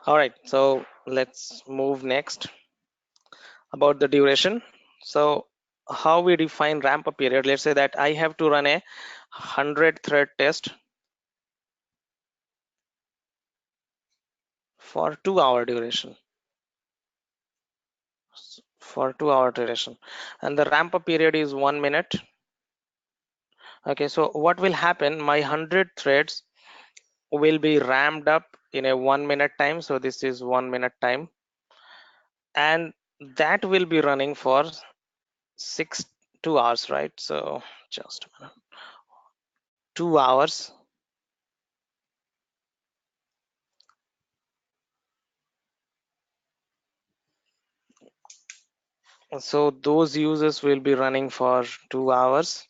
S1: All right, so let's move next about the duration. So how we define ramp up period? Let's say that I have to run a 100 thread test for 2 hour duration, for 2 hour duration, and the ramp up period is 1 minute. Okay, so what will happen? My 100 threads will be ramped up in a 1 minute time. So this is 1 minute time, and that will be running for 2 hours, right? So just a minute. 2 hours. So those users will be running for 2 hours.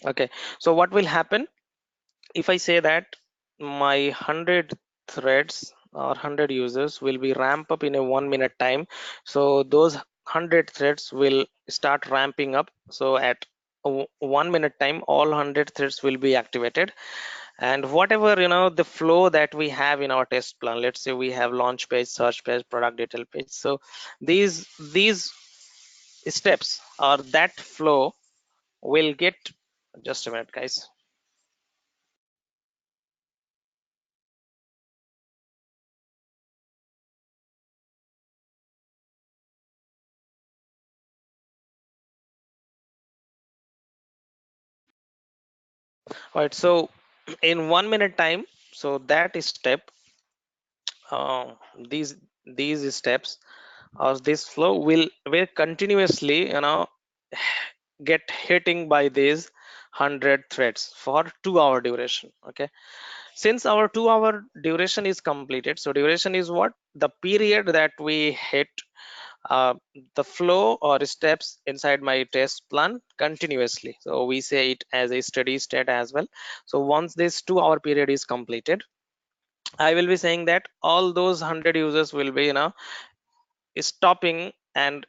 S1: Okay, so what will happen if I say that my 100 threads or 100 users will be ramp up in a 1 minute time? So those 100 threads will start ramping up. So at 1 minute time, all 100 threads will be activated, and whatever the flow that we have in our test plan, let's say we have launch page, search page, product detail page. So these steps or that flow will get, just a minute guys. All right, so in 1 minute time, so that is step, uh, these these steps or this flow will continuously get hitting by these 100 threads for 2 hour duration. Okay, since our 2 hour duration is completed, so duration is what? The period that we hit uh, the flow or steps inside my test plan continuously. So we say it as a steady state as well. So once this 2 hour period is completed, I will be saying that all those 100 users will be stopping and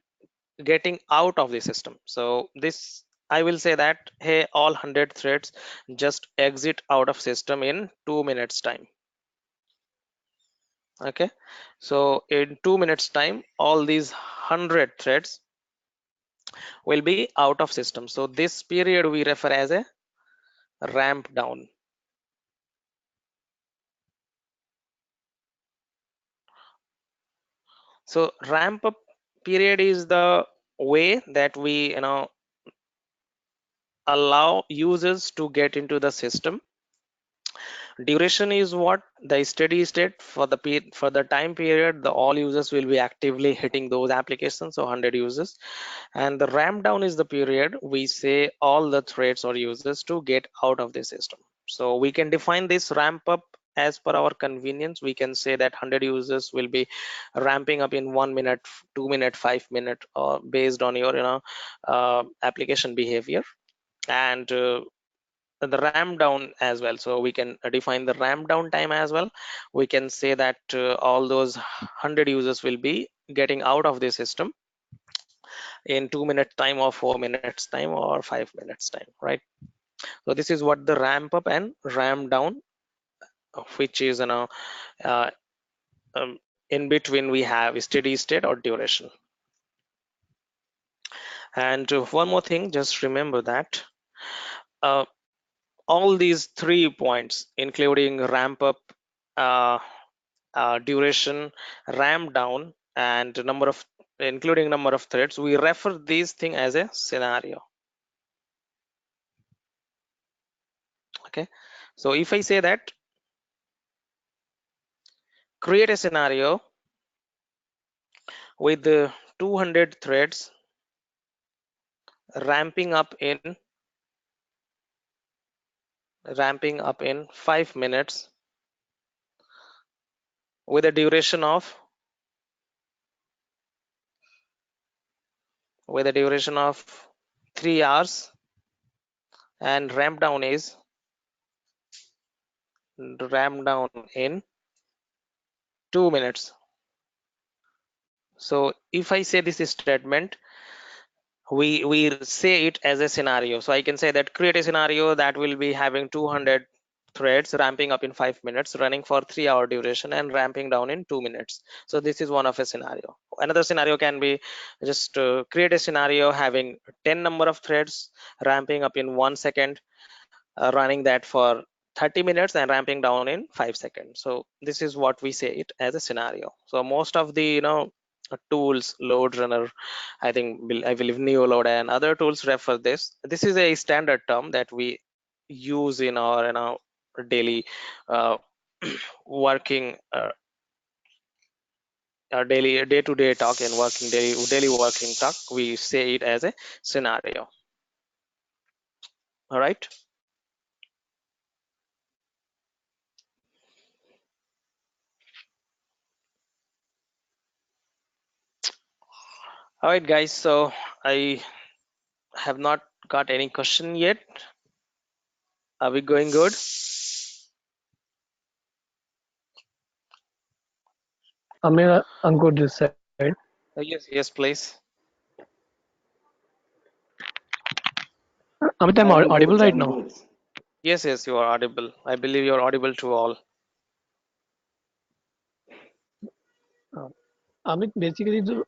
S1: getting out of the system. So this, I will say that, hey, all 100 threads just exit out of system in 2 minutes time. Okay, so in 2 minutes time, all these 100 threads will be out of system. So this period we refer as a ramp down. So ramp up period is the way that we allow users to get into the system. Duration is what? The steady state for the time period the all users will be actively hitting those applications, so 100 users. And the ramp down is the period we say all the threads or users to get out of the system. So we can define this ramp up as per our convenience. We can say that 100 users will be ramping up in 1 minute, 2 minute, 5 minute, or based on your application behavior. And the ramp down as well, so we can define the ramp down time as well. We can say that all those 100 users will be getting out of the system in 2 minutes time or 4 minutes time or 5 minutes time, right? So this is what the ramp up and ramp down, which is uh, in between we have steady state or duration. And one more thing, just remember that uh, all these 3 points, including ramp up, uh, duration, ramp down, and including number of threads, we refer these thing as a scenario. Okay, so if I say that create a scenario with 200 threads ramping up in 5 minutes with a duration of 3 hours, and ramp down in 2 minutes. So if I say this statement, we say it as a scenario. So I can say that create a scenario that will be having 200 threads ramping up in 5 minutes, running for 3-hour duration, and ramping down in 2 minutes. So this is one of a scenario. Another scenario can be just create a scenario having 10 number of threads ramping up in 1 second, running that for 30 minutes and ramping down in 5 seconds. So this is what we say it as a scenario. So most of the tools, load runner, I believe neoload and other tools refer this is a standard term that we use in our daily uh, working, our daily day-to-day talk and working daily working talk. We say it as a scenario. All right. All right, guys, so I have not got any question yet. Are we going good?
S2: Amir, Ankur this side.
S1: Yes, please.
S2: Amit, I'm audible right now.
S1: Yes, you are audible. I believe you are audible to all.
S2: Uh, Amit, basically, the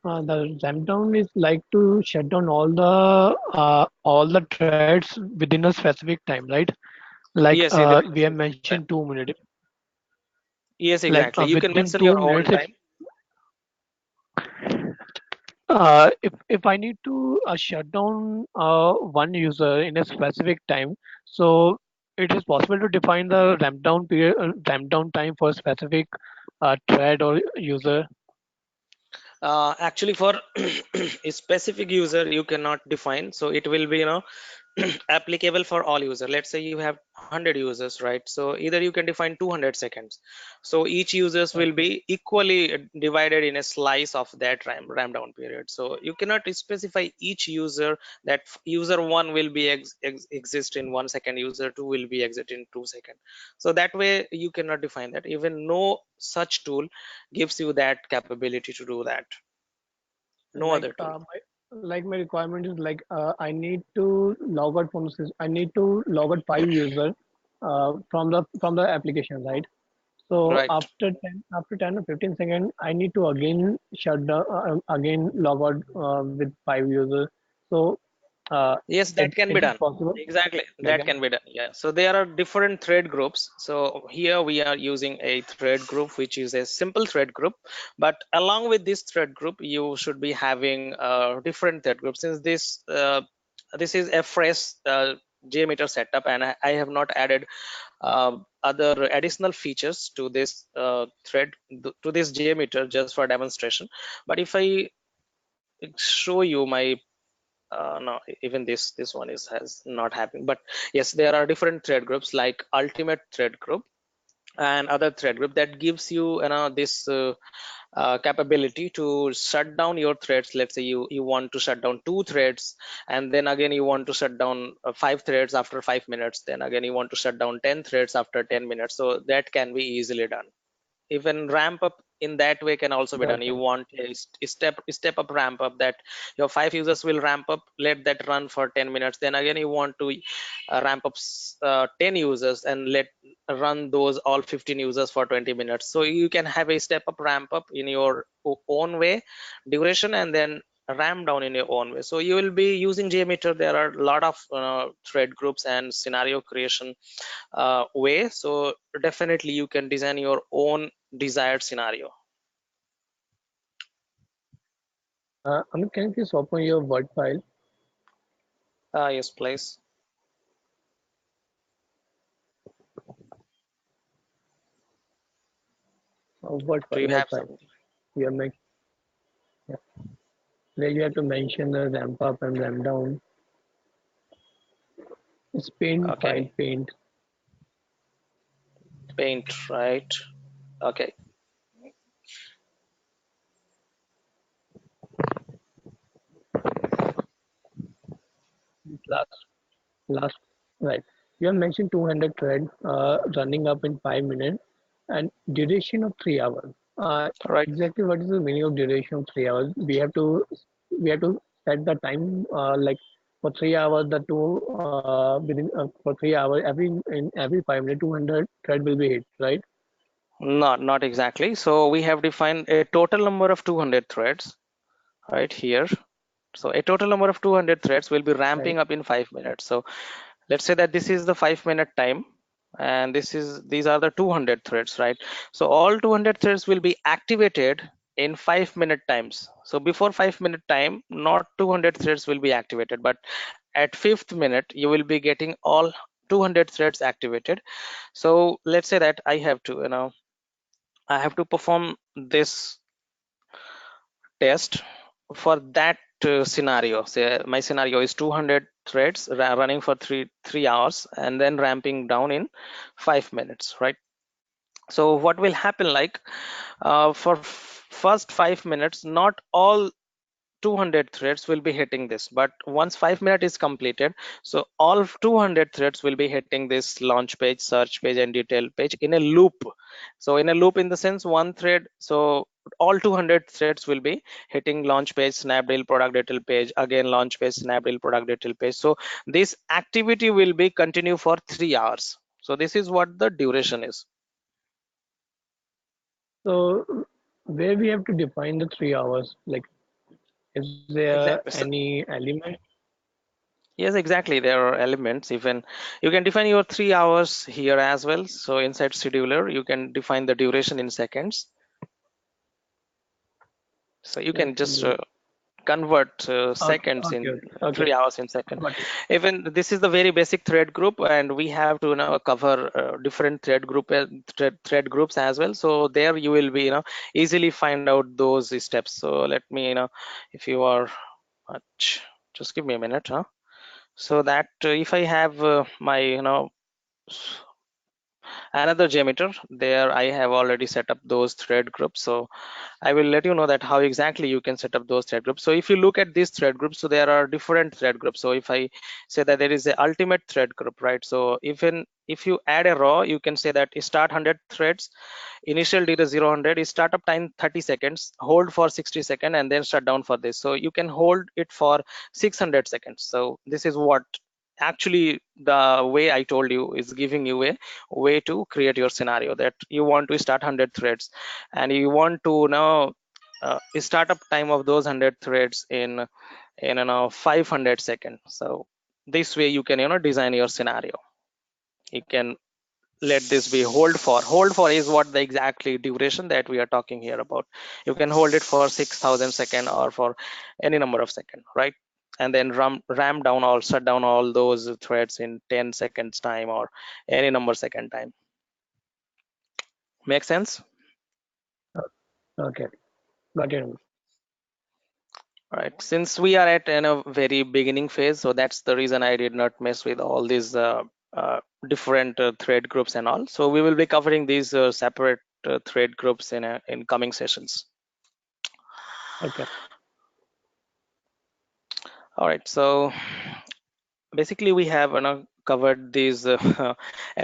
S2: ramp down is like to shut down all the threads within a specific time, right? Like
S1: Yes, within a
S2: we have
S1: specific
S2: mentioned
S1: time.
S2: 2 minutes.
S1: Yes,
S2: Like
S1: exactly. You can
S2: within
S1: mention
S2: two
S1: your own
S2: minutes,
S1: time.
S2: if I need to shut down one user in a specific time, so it is possible to define the ramp down period, ramp down time for a specific thread or user.
S1: Actually, for a specific user, you cannot define. So it will be, applicable for all users. Let's say you have 100 users, right? So either you can define 200 seconds. So each users will
S2: Okay.
S1: be equally divided in a slice of that ramp down period. So you cannot specify each user that user one will be exist in 1 second, user two will be exit in 2 seconds. So that way you cannot define that. Even no such tool gives you that capability to do that. No
S2: Like
S1: other tool.
S2: my requirement is like I need to log out from the system. I need to log out 5 users from the application, right? So
S1: Right.
S2: after 10 or 15 seconds, I need to again shut down again log out with 5 users. So
S1: Yes, that can
S2: is
S1: be
S2: it
S1: done.
S2: possible?
S1: Exactly,
S2: That
S1: that
S2: can.
S1: can be done. Yeah. So there are different thread groups. So here we are using a thread group, which is a simple thread group. But along with this thread group, you should be having different thread groups. Since this is a fresh JMeter setup, and I have not added other additional features to this to this JMeter just for demonstration. But if I show you my no, even this one is has not happened. But yes, there are different thread groups like ultimate thread group and other thread group that gives you, this capability to shut down your threads. Let's say you want to shut down 2 threads, and then again you want to shut down 5 threads after 5 minutes, then again you want to shut down 10 threads after 10 minutes. So that can be easily done. Even ramp up in that way can also be done. You
S2: Okay.
S1: want a step up ramp up, that your 5 users will ramp up, let that run for 10 minutes, then again you want to ramp up 10 users and let run those all 15 users for 20 minutes. So you can have a step up ramp up in your own way duration, and then ramp down in your own way. So you will be using JMeter. There are a lot of thread groups and scenario creation way. So definitely you can design your own desired scenario.
S2: Amit, can you please open your Word file?
S1: Yes, please.
S2: Word
S1: Do
S2: file,
S1: you
S2: Word
S1: have
S2: file.
S1: something?
S2: You have make, yeah. There you have to mention the ramp up and ramp down. It's paint file,
S1: Okay,
S2: paint.
S1: paint, right? Okay,
S2: Last, last, right. You have mentioned 200 thread running up in 5 minutes and duration of 3 hours.
S1: right.
S2: Exactly what is the meaning of duration of 3 hours? We have to set the time like for 3 hours. The two within for 3 hours every 5 minutes 200 thread will be hit, right?
S1: Not exactly. So we have defined a total number of 200 threads right here. So a total number of 200 threads will be
S2: Right.
S1: ramping up in 5 minutes. So let's say that this is the 5 minute time, and these are the 200 threads, right? So all 200 threads will be activated in 5 minute times. So before 5 minute time, not 200 threads will be activated, but at fifth minute you will be getting all 200 threads activated. So let's say that I have to perform this test for that scenario. Say my scenario is 200 threads running for three hours and then ramping down in 5 minutes, right? So what will happen, like for first 5 minutes, not all 200 threads will be hitting this, but once 5 minutes is completed, so all 200 threads will be hitting this launch page, search page, and detail page in a loop. So in a loop, in the sense, one thread, so all 200 threads will be hitting launch page, snapdeal, product detail page, again launch page, snapdeal, product detail page. So this activity will be continue for 3 hours. So this is what the duration is.
S2: So where we have to define the 3 hours, like is there
S1: Exactly. So
S2: any element?
S1: yes, exactly. There are elements. Even you can define your 3 hours here as well. So inside scheduler, you can define the duration in seconds. So you can just
S2: Schedule.
S1: convert
S2: Okay,
S1: seconds
S2: okay,
S1: in
S2: okay, okay.
S1: 3 hours in second.
S2: Got it.
S1: Even this is the very basic thread group, and we have to now cover different thread groups as well. So there you will be easily find out those steps. So let me if you are much, just give me a minute, huh? So that if I have my another JMeter, there I have already set up those thread groups. So I will let you know that how exactly you can set up those thread groups. So if you look at these thread groups, so there are different thread groups. So if I say that there is a ultimate thread group, right? So even if you add a row, you can say that start 100 threads, initial data 0 100, is startup time 30 seconds, hold for 60 seconds, and then shut down for this. So you can hold it for 600 seconds. So this is what actually the way I told you is giving you a way to create your scenario, that you want to start 100 threads and you want to now startup time of those 100 threads in 500 seconds. So this way you can design your scenario. You can let this be hold for is what the exactly duration that we are talking here about. You can hold it for 6,000 second or for any number of second, right? And then ram down or shut down all those threads in 10 seconds time or any number second time. Make sense?
S2: Okay, got it.
S1: All right, since we are at in a very beginning phase, so that's the reason I did not mess with all these uh, different thread groups and all. So we will be covering these separate thread groups in coming sessions.
S2: Okay.
S1: All right, so basically we have covered these a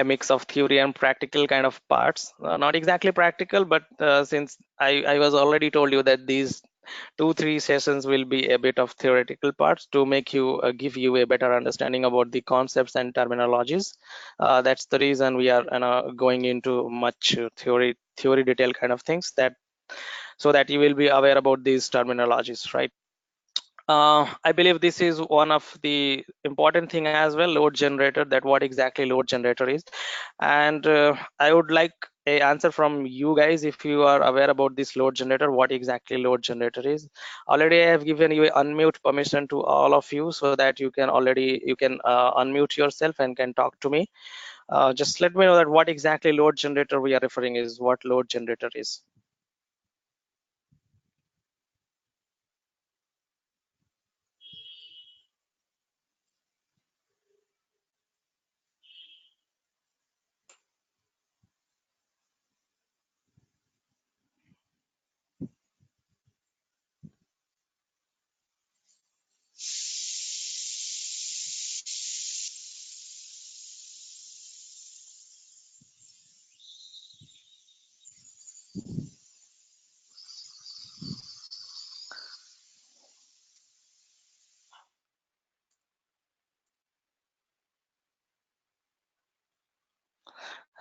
S1: mix of theory and practical kind of parts. Not exactly practical, but since I was already told you that these 2-3 sessions will be a bit of theoretical parts to make you give you a better understanding about the concepts and terminologies. That's the reason we are going into much theory detail kind of things, that so that you will be aware about these terminologies, right? I believe this is one of the important thing as well, load generator, that what exactly load generator is. And I would like a answer from you guys if you are aware about this load generator, what exactly load generator is. Already I have given you a unmute permission to all of you, so that you can unmute yourself and can talk to me. Just let me know that what exactly load generator we are referring is, what load generator is.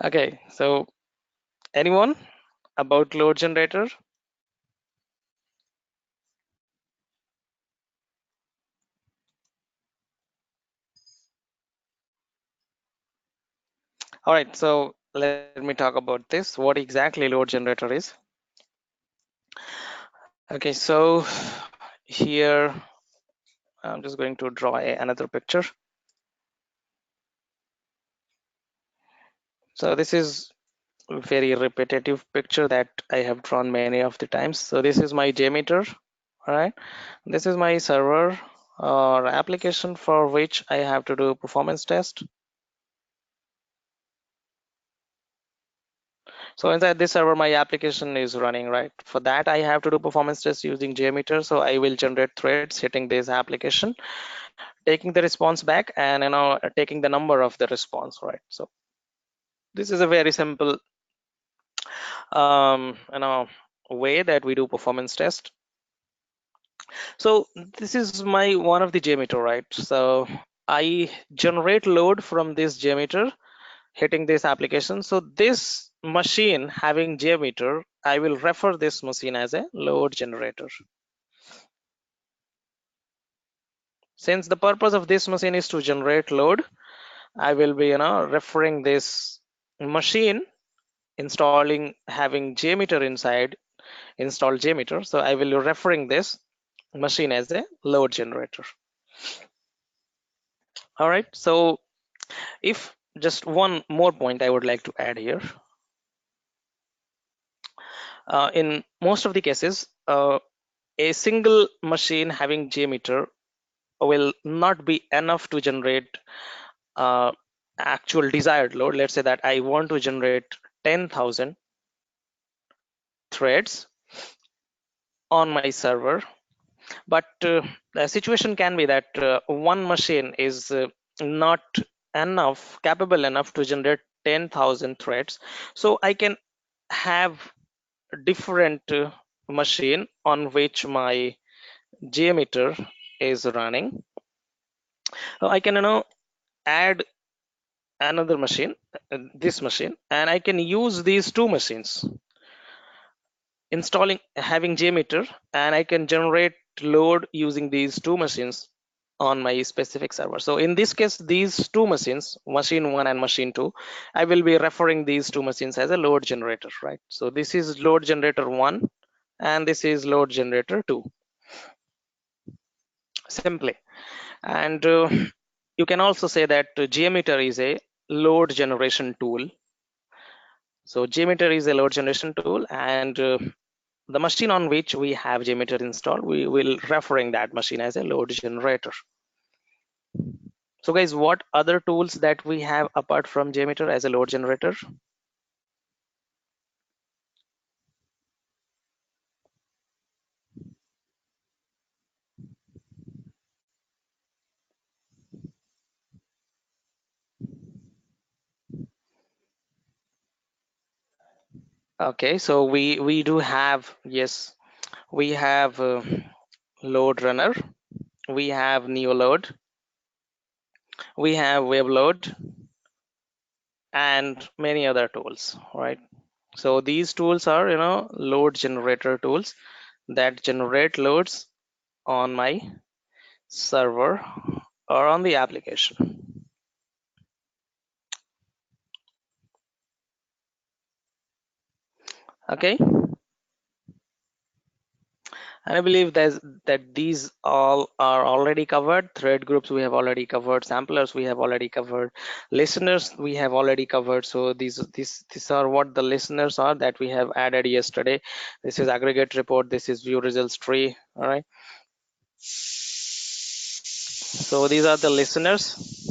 S1: Okay, so anyone about load generator? All right, so let me talk about this, what exactly load generator is. Okay, so here I'm just going to draw another picture. So this is a very repetitive picture that I have drawn many of the times. So this is my JMeter, all right? This is my server or application for which I have to do performance test. So inside this server, my application is running, right? For that, I have to do performance test using JMeter. So I will generate threads hitting this application, taking the response back, and taking the number of the response, right? So this is a very simple way that we do performance test. So this is my one of the JMeter, right? So I generate load from this JMeter hitting this application. So this machine having JMeter, I will refer this machine as a load generator. Since the purpose of this machine is to generate load, I will be referring this machine installing having JMeter inside, install JMeter. So I will be referring this machine as a load generator. All right, so if just one more point I would like to add here, in most of the cases a single machine having JMeter will not be enough to generate uh, actual desired load. Let's say that I want to generate 10,000 threads on my server, but the situation can be that one machine is not capable enough to generate 10,000 threads. So I can have different machine on which my JMeter is running. I can add another machine, this machine, and I can use these two machines installing having JMeter, and I can generate load using these two machines on my specific server. So in this case, these two machines, machine 1 and machine 2, I will be referring these two machines as a load generator, right? So this is load generator 1 and this is load generator 2, simply. And you can also say that JMeter is a load generation tool. So JMeter is a load generation tool, and the machine on which we have JMeter installed, we will referring that machine as a load generator. So guys, what other tools that we have apart from JMeter as a load generator? Okay, so we do have, yes, we have load runner, we have neoload, we have webload, and many other tools, right? So these tools are, load generator tools that generate loads on my server or on the application. Okay, and I believe that these all are already covered. Thread groups we have already covered, samplers we have already covered, listeners we have already covered. So these are what the listeners are that we have added yesterday. This is aggregate report, this is view results tree. All right, so these are the listeners.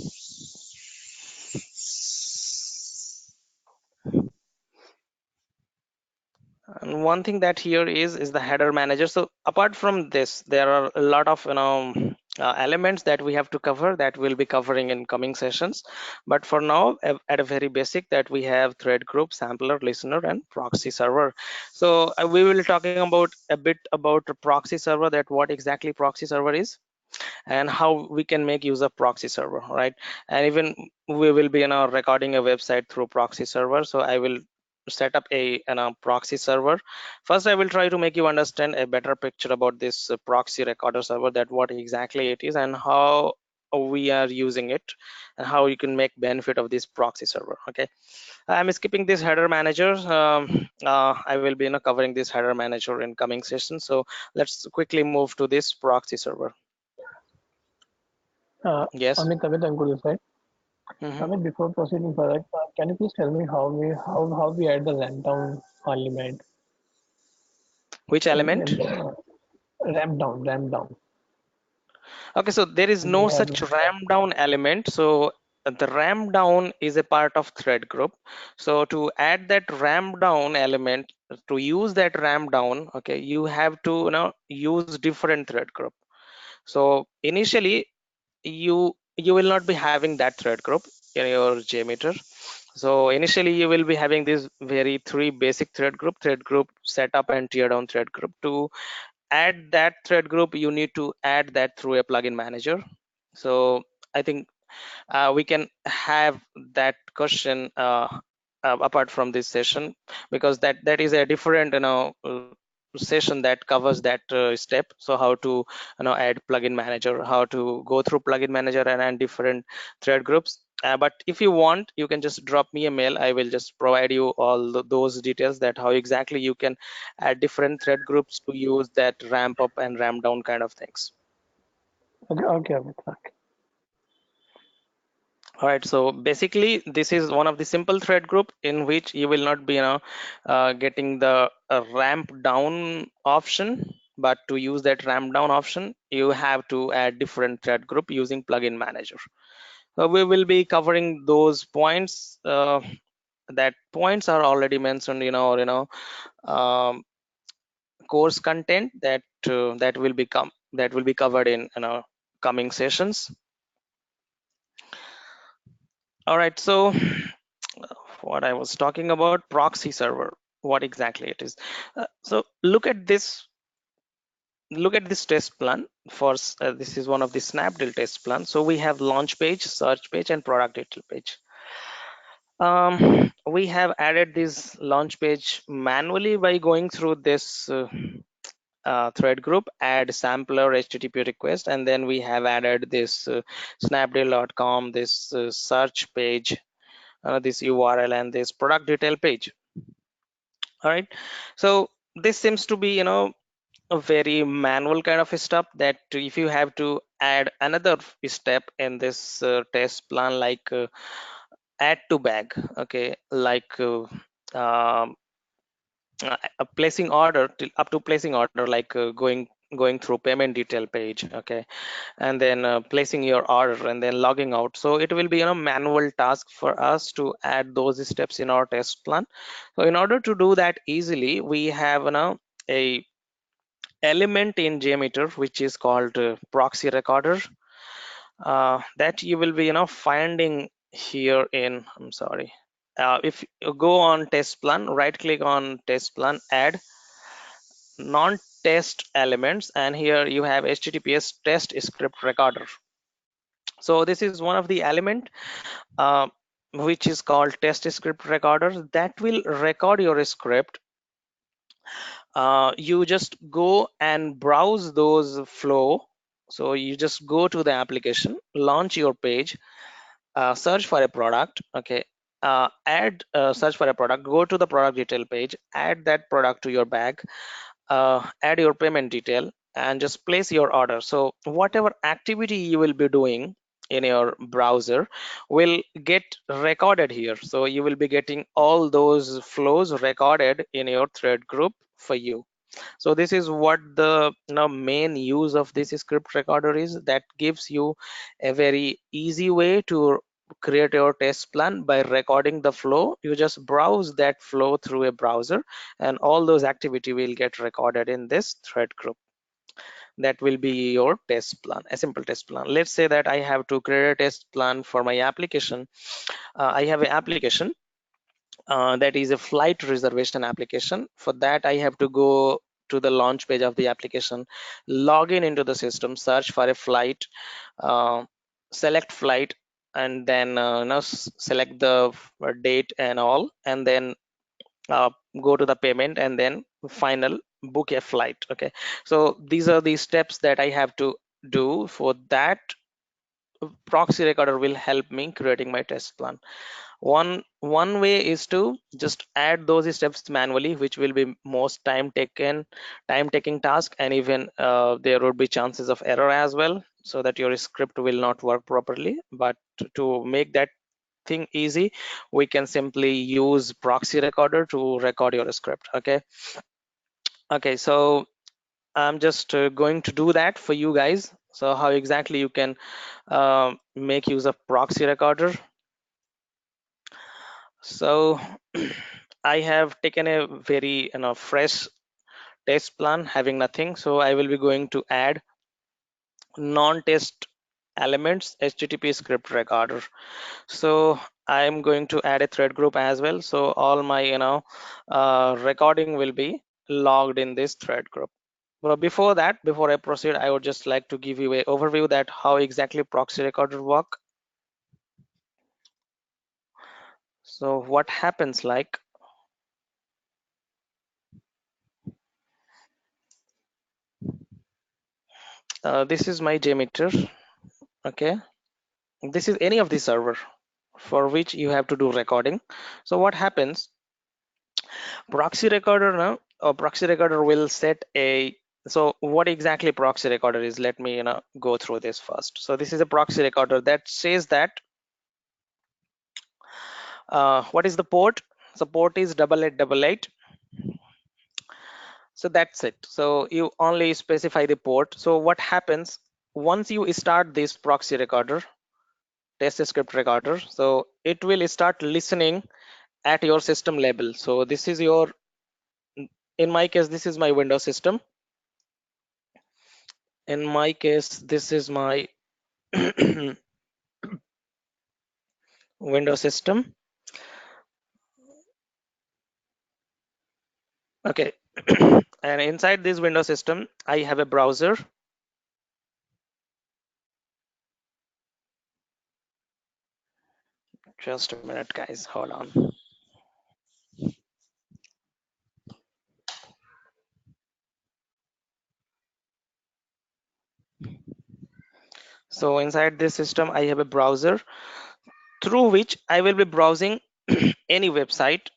S1: And one thing that here is the header manager. So apart from this, there are a lot of elements that we have to cover that we'll be covering in coming sessions. But for now, at a very basic, that we have thread group, sampler, listener, and proxy server. So we will be talking about a bit about the proxy server, that what exactly proxy server is and how we can make use of proxy server, right? And even we will be recording a website through proxy server. So I will set up a proxy server. First I will try to make you understand a better picture about this proxy recorder server, that what exactly it is and how we are using it and how you can make benefit of this proxy server. Okay, I'm skipping this header manager. I will be covering this header manager in coming sessions. So let's quickly move to this proxy server.
S2: Uh,
S1: Yes.
S2: Amit, I'm good, side.
S1: Hmm.
S2: Amit, before proceeding further, can you please tell me how we add the ramp down element
S1: Which
S2: in
S1: element?
S2: the ramp down.
S1: Okay, so there is
S2: We
S1: no
S2: have
S1: such ramp down element. So the ramp down is a part of thread group. So to add that ramp down element, to use that ramp down, okay, you have to use different thread group. So initially you will not be having that thread group in your JMeter. So initially you will be having this very three basic thread group setup and tear down thread group. To add that thread group, you need to add that through a plugin manager. So I think we can have that question apart from this session, because that is a different session that covers that step. So how to add plugin manager, how to go through plugin manager and different thread groups. But if you want, you can just drop me a mail. I will just provide you all those details, that how exactly you can add different thread groups to use that ramp up and ramp down kind of things.
S2: okay, Amit. Okay.
S1: All right, so basically this is one of the simple thread group in which you will not be getting the ramp down option, but to use that ramp down option you have to add different thread group using plugin manager. We will be covering those points. That points are already mentioned in our um, course content that will be covered in coming sessions. All right, so what I was talking about, proxy server, what exactly it is. So look at this test plan. This is one of the Snapdeal test plan. So we have launch page, search page, and product detail page. We have added this launch page manually by going through this thread group, add sampler HTTP request, and then we have added this snapdeal.com, this search page, this URL, and this product detail page. All right, so this seems to be a very manual kind of a step, that if you have to add another step in this test plan, like add to bag, okay, like placing order up to placing order, like going through payment detail page, okay, and then placing your order and then logging out. So it will be manual task for us to add those steps in our test plan. So in order to do that easily, we have a element in JMeter which is called proxy recorder, that you will be finding here in, I'm sorry, if you go on test plan, right click on test plan, add non-test elements, and here you have HTTPS test script recorder. So this is one of the element uh, which is called test script recorder that will record your script. You just go and browse those flow. So you just go to the application, launch your page, search for a product. Okay, add search for a product, go to the product detail page, add that product to your bag, add your payment detail, and just place your order. So whatever activity you will be doing in your browser will get recorded here. So you will be getting all those flows recorded in your thread group for you. So this is what the main use of this script recorder is. That gives you a very easy way to create your test plan by recording the flow. You just browse that flow through a browser, and all those activity will get recorded in this thread group. That will be your test plan, a simple test plan. Let's say that I have to create a test plan for my application. I have an application that is a flight reservation application. For that, I have to go to the launch page of the application, log in into the system, search for a flight, uh, select flight, and then select the date and all, and then uh, go to the payment, and then final book a flight. Okay, so these are the steps that I have to do. For that, proxy recorder will help me creating my test plan. One way is to just add those steps manually, which will be most time taking task, and even there would be chances of error as well, so that your script will not work properly. But to make that thing easy, we can simply use proxy recorder to record your script. Okay, so I'm just going to do that for you guys. So how exactly you can make use of proxy recorder. So I have taken a very fresh test plan having nothing. So I will be going to add non-test elements HTTP script recorder. So I'm going to add a thread group as well. So all my recording will be logged in this thread group. But before that, before I proceed, I would just like to give you an overview that how exactly proxy recorder work. So what happens, like this is my JMeter. Okay, this is any of the server for which you have to do recording. So what happens, proxy recorder now, or proxy recorder will set a, so what exactly proxy recorder is, let me go through this first. So this is a proxy recorder that says that what is the port. So port is 8888. So that's it. So you only specify the port. So what happens once you start this proxy recorder, test script recorder, so it will start listening at your system level. So this is your, in my case, this is my Windows system. In my case, this is my Windows system. Okay. And inside this Windows system, I have a browser. Just a minute, guys, hold on. So inside this system, I have a browser through which I will be browsing any website.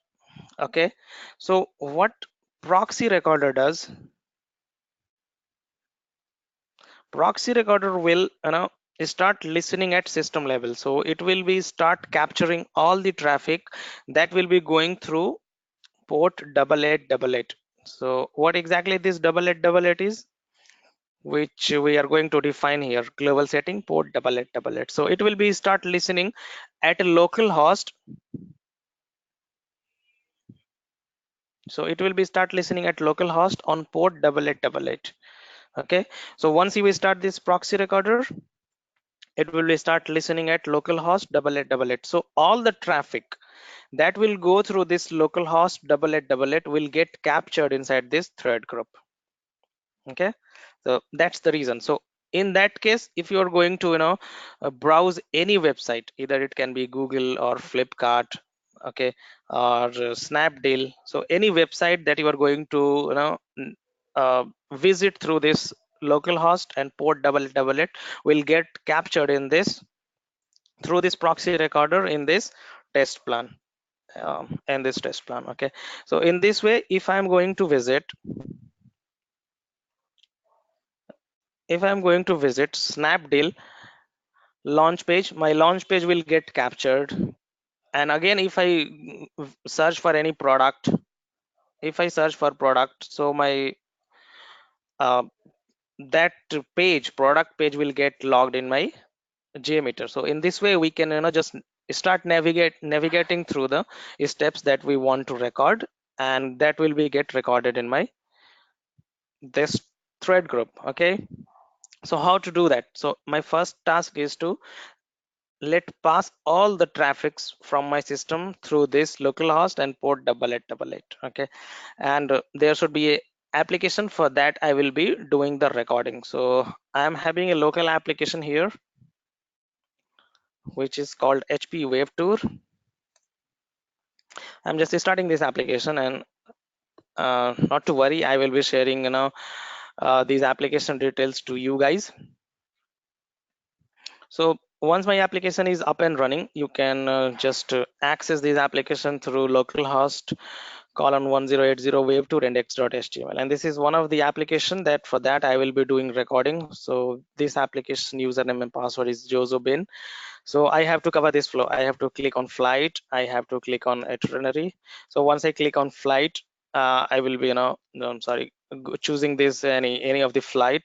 S1: Okay, so what proxy recorder does, proxy recorder will start listening at system level. So it will be start capturing all the traffic that will be going through port 8888. So what exactly this 8888 is, which we are going to define here, global setting port 8888. So it will be start listening at a local host. So it will be start listening at local host on port 8888. Okay, so once you start this proxy recorder, it will start listening at localhost 8888. So all the traffic that will go through this localhost /8 will get captured inside this thread group. Okay, so that's the reason. So in that case, if you are going to browse any website, either it can be Google or Flipkart, okay, or Snapdeal, so any website that you are going to visit through this localhost and port 888 will get captured in this through this proxy recorder in this test plan, in this test plan. Okay, so in this way, if I'm going to visit Snapdeal launch page, my launch page will get captured. And again, if I search for any product, so my uh, that product page will get logged in my JMeter. So in this way, we can just start navigating through the steps that we want to record, and that will be get recorded in my this thread group. Okay, so how to do that? So my first task is to let pass all the traffics from my system through this localhost and port 888. Okay, and there should be a application for that. I will be doing the recording. So I am having a local application here which is called HP Wave Tour. I'm just starting this application, and not to worry, I will be sharing these application details to you guys. So once my application is up and running, you can just access this application through localhost :1080 wave2 index.html, and this is one of the application that for that I will be doing recording. So this application username and password is josobin. So I have to cover this flow. I have to click on flight, I have to click on itinerary. So once I click on flight, I will be no, I'm sorry, choosing this any of the flight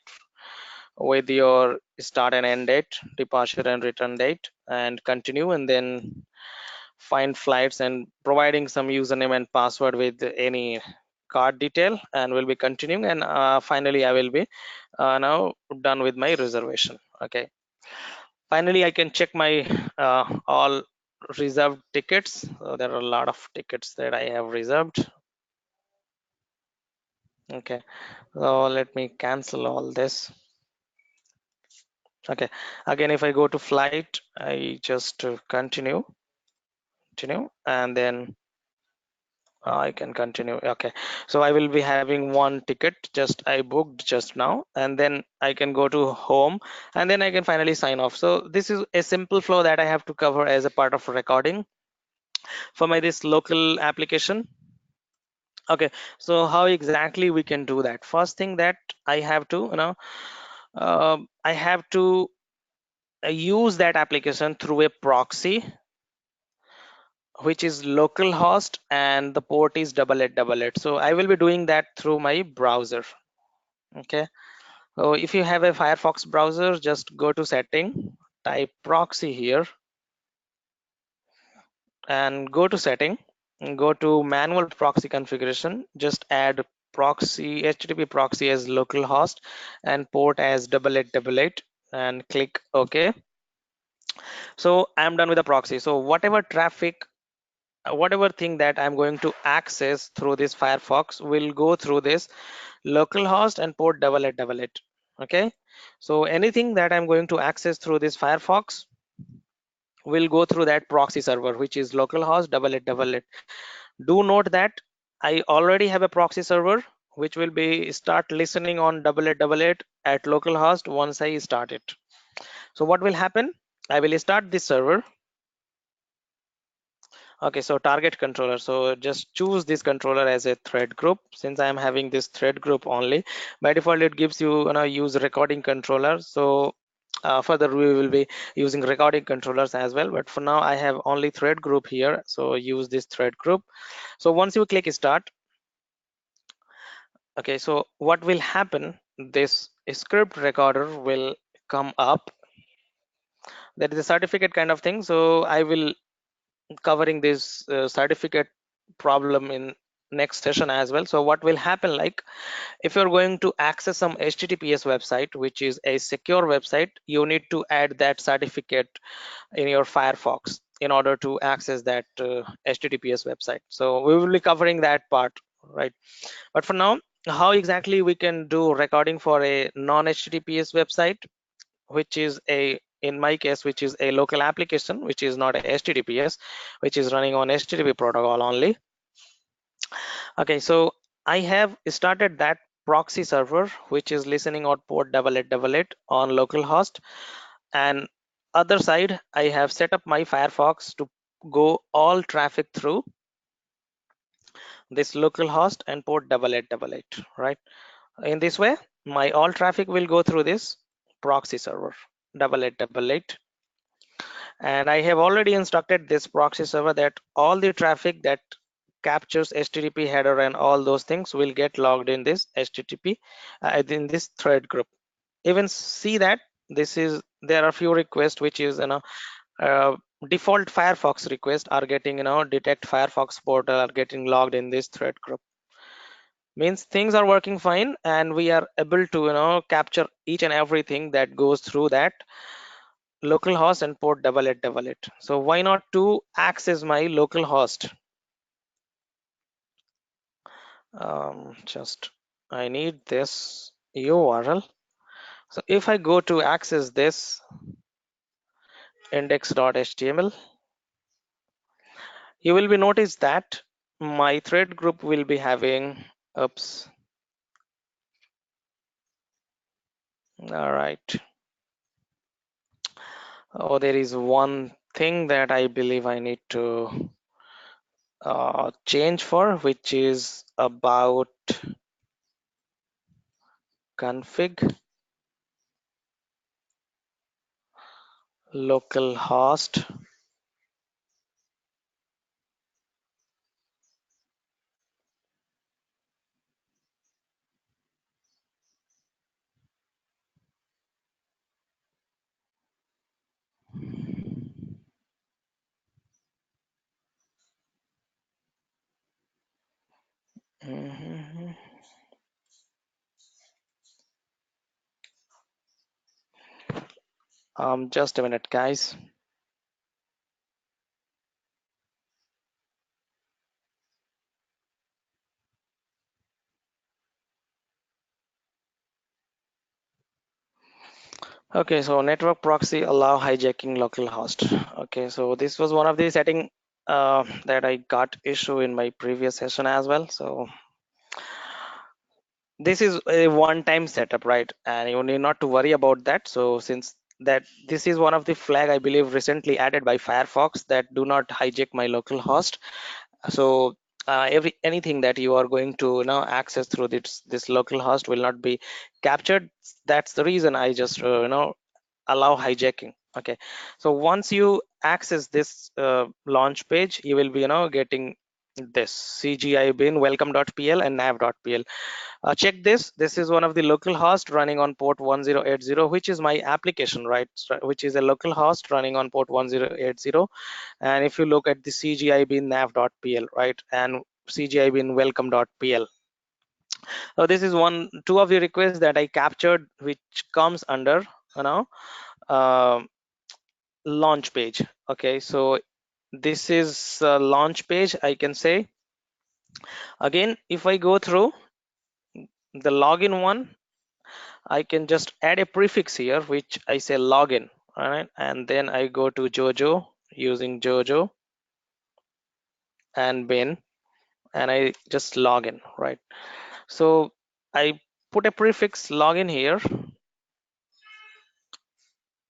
S1: with your start and end date, departure and return date, and continue, and then find flights and providing some username and password with any card detail, and we'll be continuing, and finally I will be now done with my reservation. Okay, finally I can check my all reserved tickets. So there are a lot of tickets that I have reserved. Okay, so let me cancel all this. Okay, again, if I go to flight, I just continue, and then I can continue. Okay, so I will be having one ticket just I booked just now, and then I can go to home, and then I can finally sign off. So this is a simple flow that I have to cover as a part of recording for my this local application. Okay, so how exactly we can do that? First thing that I have to I have to use that application through a proxy, which is localhost, and the port is 8888. So I will be doing that through my browser. Okay, so if you have a Firefox browser, just go to setting, type proxy here, and go to setting, and go to manual proxy configuration. Just add proxy, HTTP proxy as localhost and port as 8888, and click OK. So I'm done with the proxy. So whatever traffic, whatever thing that I'm going to access through this Firefox will go through this localhost and port 8888. Okay, so anything that I'm going to access through this Firefox will go through that proxy server, which is localhost 8888. Do note that I already have a proxy server which will be start listening on 8888 at localhost once I start it. So what will happen? I will start this server. Okay, so target controller. So just choose this controller as a thread group. Since I am having this thread group only, by default it gives you, use recording controller. So further we will be using recording controllers as well, but for now I have only thread group here, so use this thread group. So once you click start, okay, so what will happen, this script recorder will come up. That is a certificate kind of thing, so I will covering this certificate problem in next session as well. So what will happen, like if you're going to access some HTTPS website, which is a secure website, you need to add that certificate in your Firefox. in order to access that HTTPS website. So we will be covering that part, right? But for now, how exactly we can do recording for a non-HTTPS website, which is a, in my case, which is a local application, which is not a HTTPS, which is running on HTTP protocol only. Okay, so I have started that proxy server, which is listening on port 8888 on localhost, and other side I have set up my Firefox to go all traffic through this localhost and port 8888, right? In this way, my all traffic will go through this proxy server 8888, and I have already instructed this proxy server that all the traffic that captures HTTP header and all those things will get logged in this HTTP in this thread group. Even see that this is, there are few requests which is, uh, default Firefox requests are getting, detect Firefox portal are getting logged in this thread group. Means things are working fine, and we are able to, capture each and everything that goes through that localhost and port 8888. So why not to access my localhost? Just I need this URL. So if I go to access this index.html, you will be notice that my thread group will be having, oops, all right. Oh, there is one thing that I believe I need to change for, which is about config localhost. Mhm. Just a minute, guys. Okay, so network proxy allow hijacking localhost. Okay, so this was one of the setting that I got issue in my previous session as well. So this is a one-time setup, right? And you need not to worry about that. So since that this is one of the flag I believe recently added by Firefox that do not hijack my local host. So every anything that you are going to access through this local host will not be captured. That's the reason I just allow hijacking. Okay, so once you access this launch page, you will be getting this CGI bin welcome.pl and nav.pl. Check this. This is one of the local host running on port 1080, which is my application, right? Which is a local host running on port 1080. And if you look at the CGI bin nav.pl, right, and CGI bin welcome.pl, so this is two of the requests that I captured, which comes under you know uh, launch page. Okay, so this is launch page, I can say. Again, if I go through the login one, I can just add a prefix here, which I say login, all right? And then I go to Jojo using Jojo and bin, and I just log in, right? So I put a prefix login here.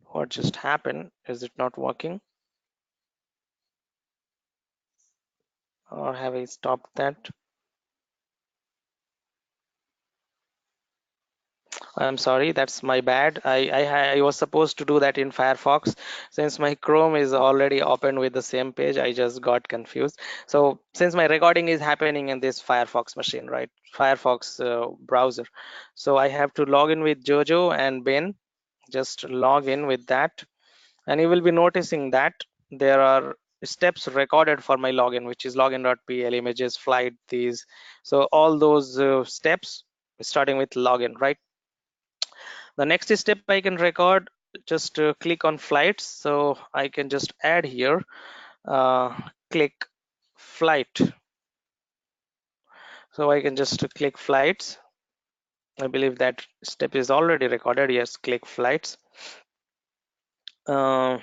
S1: What just happened? Is it not working? Or have I stopped that? I'm sorry, that's my bad. I was supposed to do that in Firefox. Since my Chrome is already open with the same page, I just got confused. So since my recording is happening in this Firefox machine, right? Firefox browser. So I have to log in with Jojo and Ben. Just log in with that. And you will be noticing that there are steps recorded for my login, which is login.pl, images, flight, these. So all those steps starting with login, right? The next step I can record just click on flights. So I can just add here, click flight. So I can just click flights. I believe that step is already recorded. Yes, click flights. uh,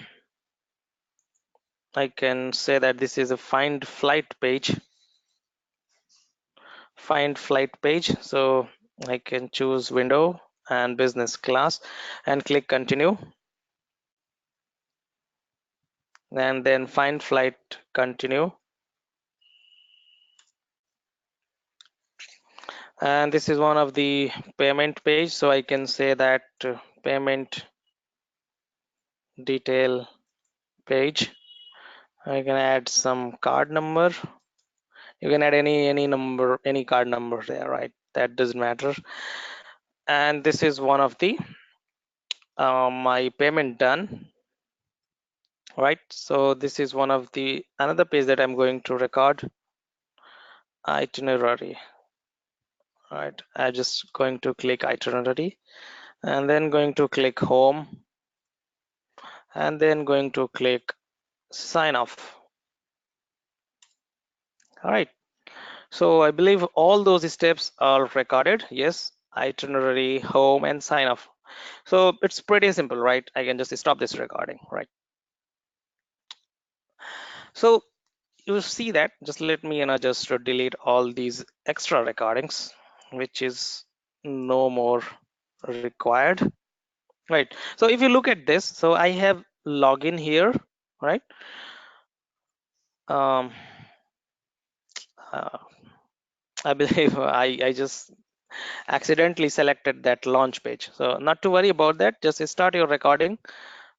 S1: I can say that this is a find flight page. Find flight page. So I can choose window and business class and click continue, and then find flight, continue. And this is one of the payment page, so I can say that payment detail page. I can add some card number. You can add any number, any card number there, right? That doesn't matter. And this is one of the my payment done, right? So this is one of the another page that I'm going to record, itinerary. Right, I'm just going to click itinerary and then going to click home and then going to click sign off. All right, so I believe all those steps are recorded. Yes, itinerary, home, and sign off. So it's pretty simple, right? I can just stop this recording, right? So you see that, just let me just delete all these extra recordings, which is no more required, right? So if you look at this, so I have login here, right? um uh, I believe I just accidentally selected that launch page, so not to worry about that. Just start your recording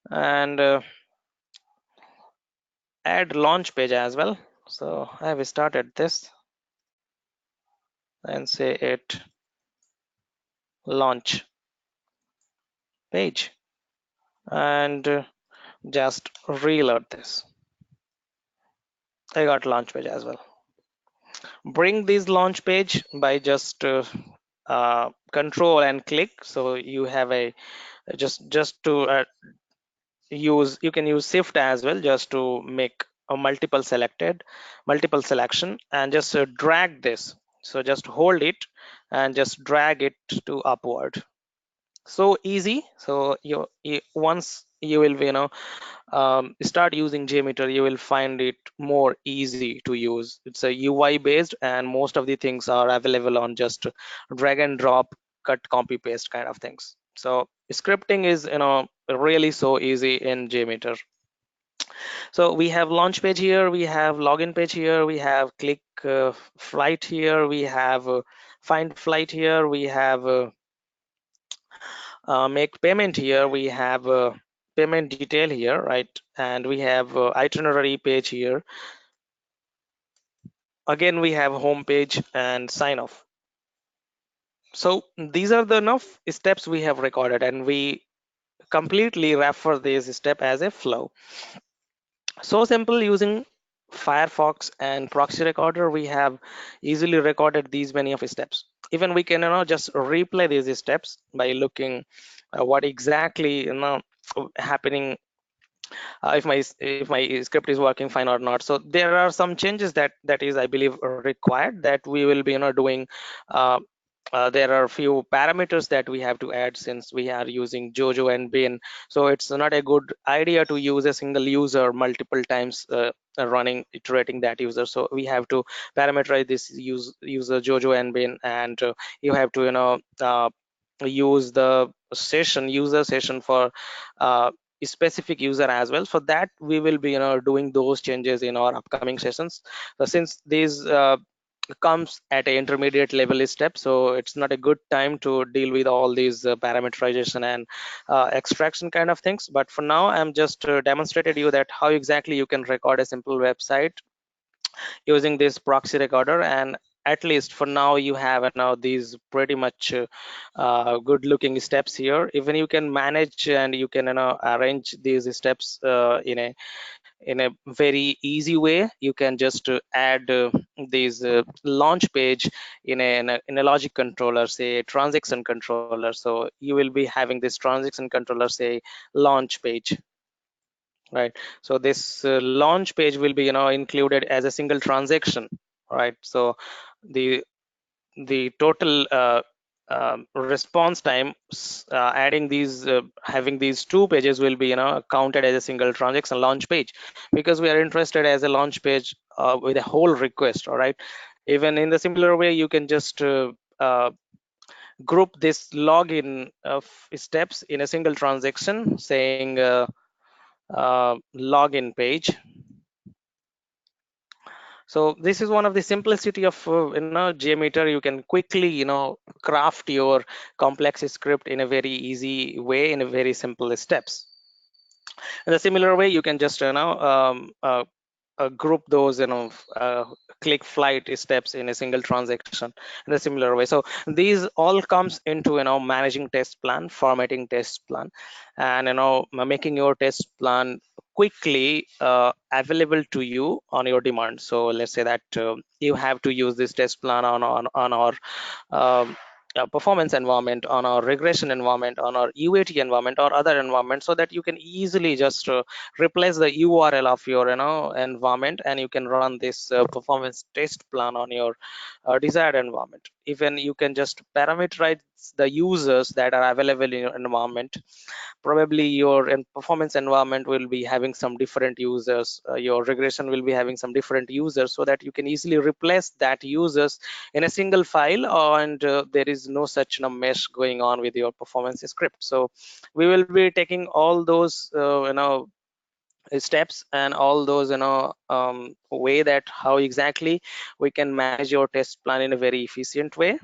S1: and add launch page as well. So I have started this and say it launch page and just reload this. I got launch page as well. Bring this launch page by just control and click. So you have a just to use, you can use shift as well, just to make a multiple selection, and just drag this. So just hold it and just drag it to upward. So easy. So you once you will be, start using JMeter, you will find it more easy to use. It's a UI based, and most of the things are available on just drag and drop, cut, copy, paste kind of things. So scripting is, really so easy in JMeter. So we have launch page here, we have login page here, we have click flight here, we have find flight here, we have make payment here, we have payment detail here, right? And we have itinerary page here. Again, we have home page and sign off. So these are the enough steps we have recorded, and we completely refer this step as a flow. So simple. Using Firefox and Proxy Recorder, we have easily recorded these many of steps. Even we can, just replay these steps by looking what exactly, happening, if my script is working fine or not. So there are some changes that is, I believe, required, that we will be, doing. uh, there are a few parameters that we have to add, since we are using Jojo and Bin. So it's not a good idea to use a single user multiple times, running, iterating that user. So we have to parameterize this user Jojo and Bin, and you have to, use the user session for a specific user as well. For that, we will be, doing those changes in our upcoming sessions. So since these comes at a intermediate level step, so it's not a good time to deal with all these parameterization and extraction kind of things. But for now, I'm just demonstrated you that how exactly you can record a simple website using this proxy recorder. And at least for now, you have now these pretty much good looking steps here. Even you can manage and you can, arrange these steps in a very easy way. You can just add these launch page in a logic controller, say transaction controller. So you will be having this transaction controller, say launch page, right? So this launch page will be included as a single transaction, right? So the total response time, adding these having these two pages will be counted as a single transaction launch page, because we are interested as a launch page with a whole request. All right, even in the similar way, you can just group this login of steps in a single transaction, saying login page. So this is one of the simplicity of JMeter. You can quickly craft your complex script in a very easy way, in a very simple steps. In a similar way, you can just group those click flight steps in a single transaction in a similar way. So these all comes into managing test plan, formatting test plan, and making your test plan quickly available to you on your demand. So let's say that you have to use this test plan on our um, performance environment, on our regression environment, on our UAT environment, or other environment, so that you can easily just replace the URL of your environment, and you can run this performance test plan on your desired environment. Even you can just parameterize the users that are available in your environment. Probably your performance environment will be having some different users, your regression will be having some different users, so that you can easily replace that users in a single file, and there is no such mesh going on with your performance script. So we will be taking all those steps, and all those way that how exactly we can manage your test plan in a very efficient way.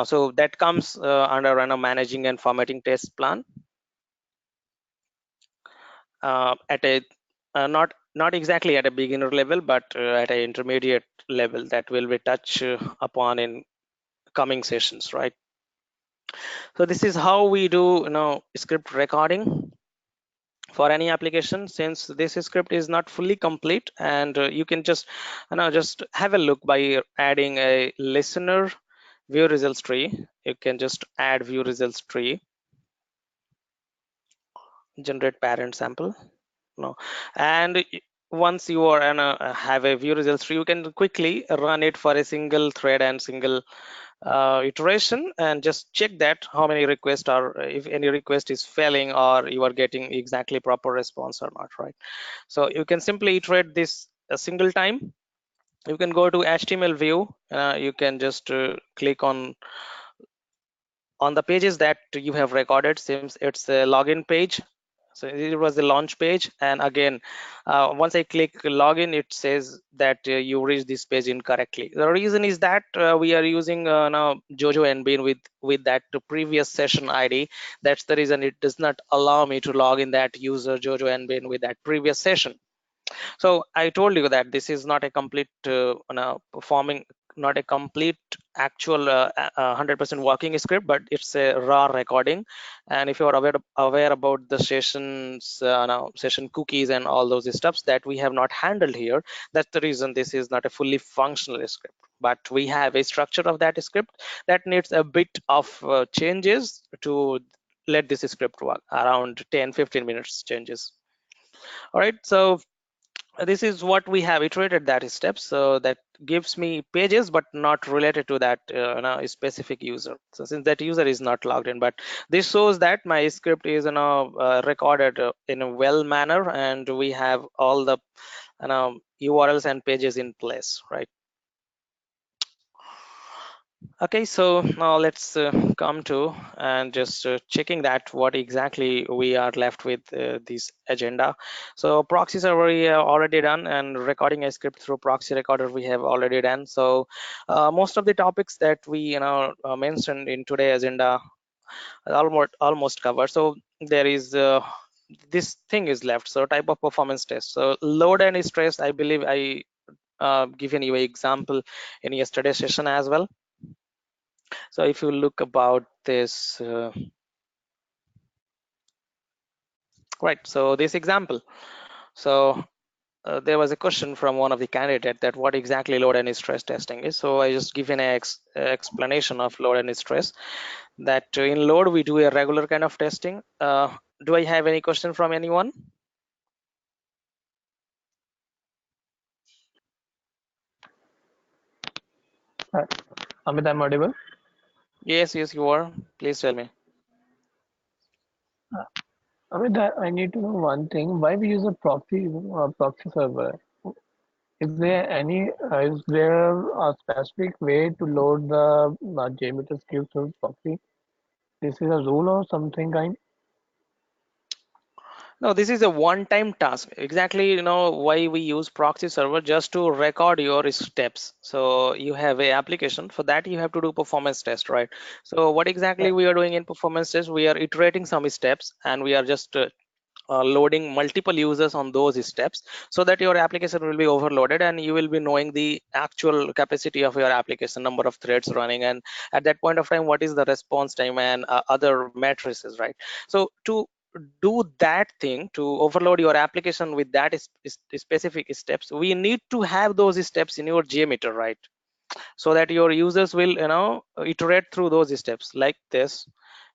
S1: So that comes under managing and formatting test plan at a not exactly at a beginner level, but at an intermediate level that will be touched upon in coming sessions, right? So this is how we do script recording for any application. Since this script is not fully complete, and you can just just have a look by adding a listener view results tree. You can just add view results tree, generate parent sample, no, and once you are have a view results tree, you can quickly run it for a single thread and single iteration, and just check that how many requests are, if any request is failing, or you are getting exactly proper response or not, right? So you can simply iterate this a single time. You can go to HTML view. You can just click on the pages that you have recorded, since it's a login page. So it was the launch page, and again once I click login, it says that you reached this page incorrectly. The reason is that we are using now Jojo and Bean with that previous session ID. That's the reason it does not allow me to log in that user Jojo and Bean with that previous session. So I told you that this is not a complete performing, not a complete actual 100% working script, but it's a raw recording. And if you are aware about the sessions, session cookies and all those stuffs that we have not handled here, that's the reason this is not a fully functional script. But we have a structure of that script that needs a bit of changes to let this script work, around 10-15 minutes changes. All right, so this is what we have iterated that step, so that gives me pages but not related to that specific user. So since that user is not logged in, but this shows that my script is recorded in a well manner, and we have all the URLs and pages in place, right? Okay, so now let's come to and just checking that what exactly we are left with this agenda. So proxy server we have already done, and recording a script through proxy recorder we have already done. So most of the topics that we mentioned in today's agenda almost covered. So there is this thing is left. So type of performance test. So load and stress, I believe I given you an example in yesterday's session as well. So if you look about this, right, so this example, So there was a question from one of the candidate that what exactly load and stress testing is. So I just give an explanation of load and stress, that in load we do a regular kind of testing. Do I have any question from anyone?
S2: Uh, Amit, I'm audible.
S1: Yes, yes, you are. Please tell me.
S2: Amit, I need to know one thing. Why we use a proxy server? Is there a specific way to load the JMeter script through proxy? This is a rule or something kind?
S1: No, this is a one-time task. Exactly, why we use proxy server, just to record your steps. So you have a application for that, you have to do performance test, right? So what exactly
S2: Right.
S1: we are doing in performance test, we are iterating some steps and we are just loading multiple users on those steps, so that your application will be overloaded and you will be knowing the actual capacity of your application, number of threads running, and at that point of time what is the response time and other matrices, right? So to do that thing, to overload your application with that specific steps, we need to have those steps in your JMeter, right? So that your users will iterate through those steps like this.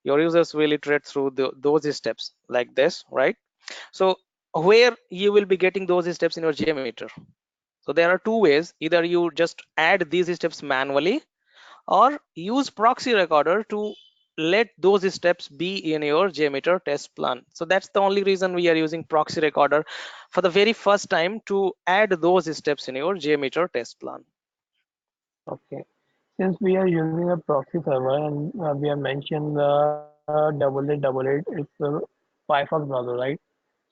S1: Your users will iterate through those steps like this, right? So where you will be getting those steps in your JMeter? So there are two ways: either you just add these steps manually, or use proxy recorder to let those steps be in your JMeter test plan. So that's the only reason we are using proxy recorder for the very first time, to add those steps in your JMeter test plan.
S2: Okay. Since we are using a proxy server and we have mentioned the it's a Firefox browser, right?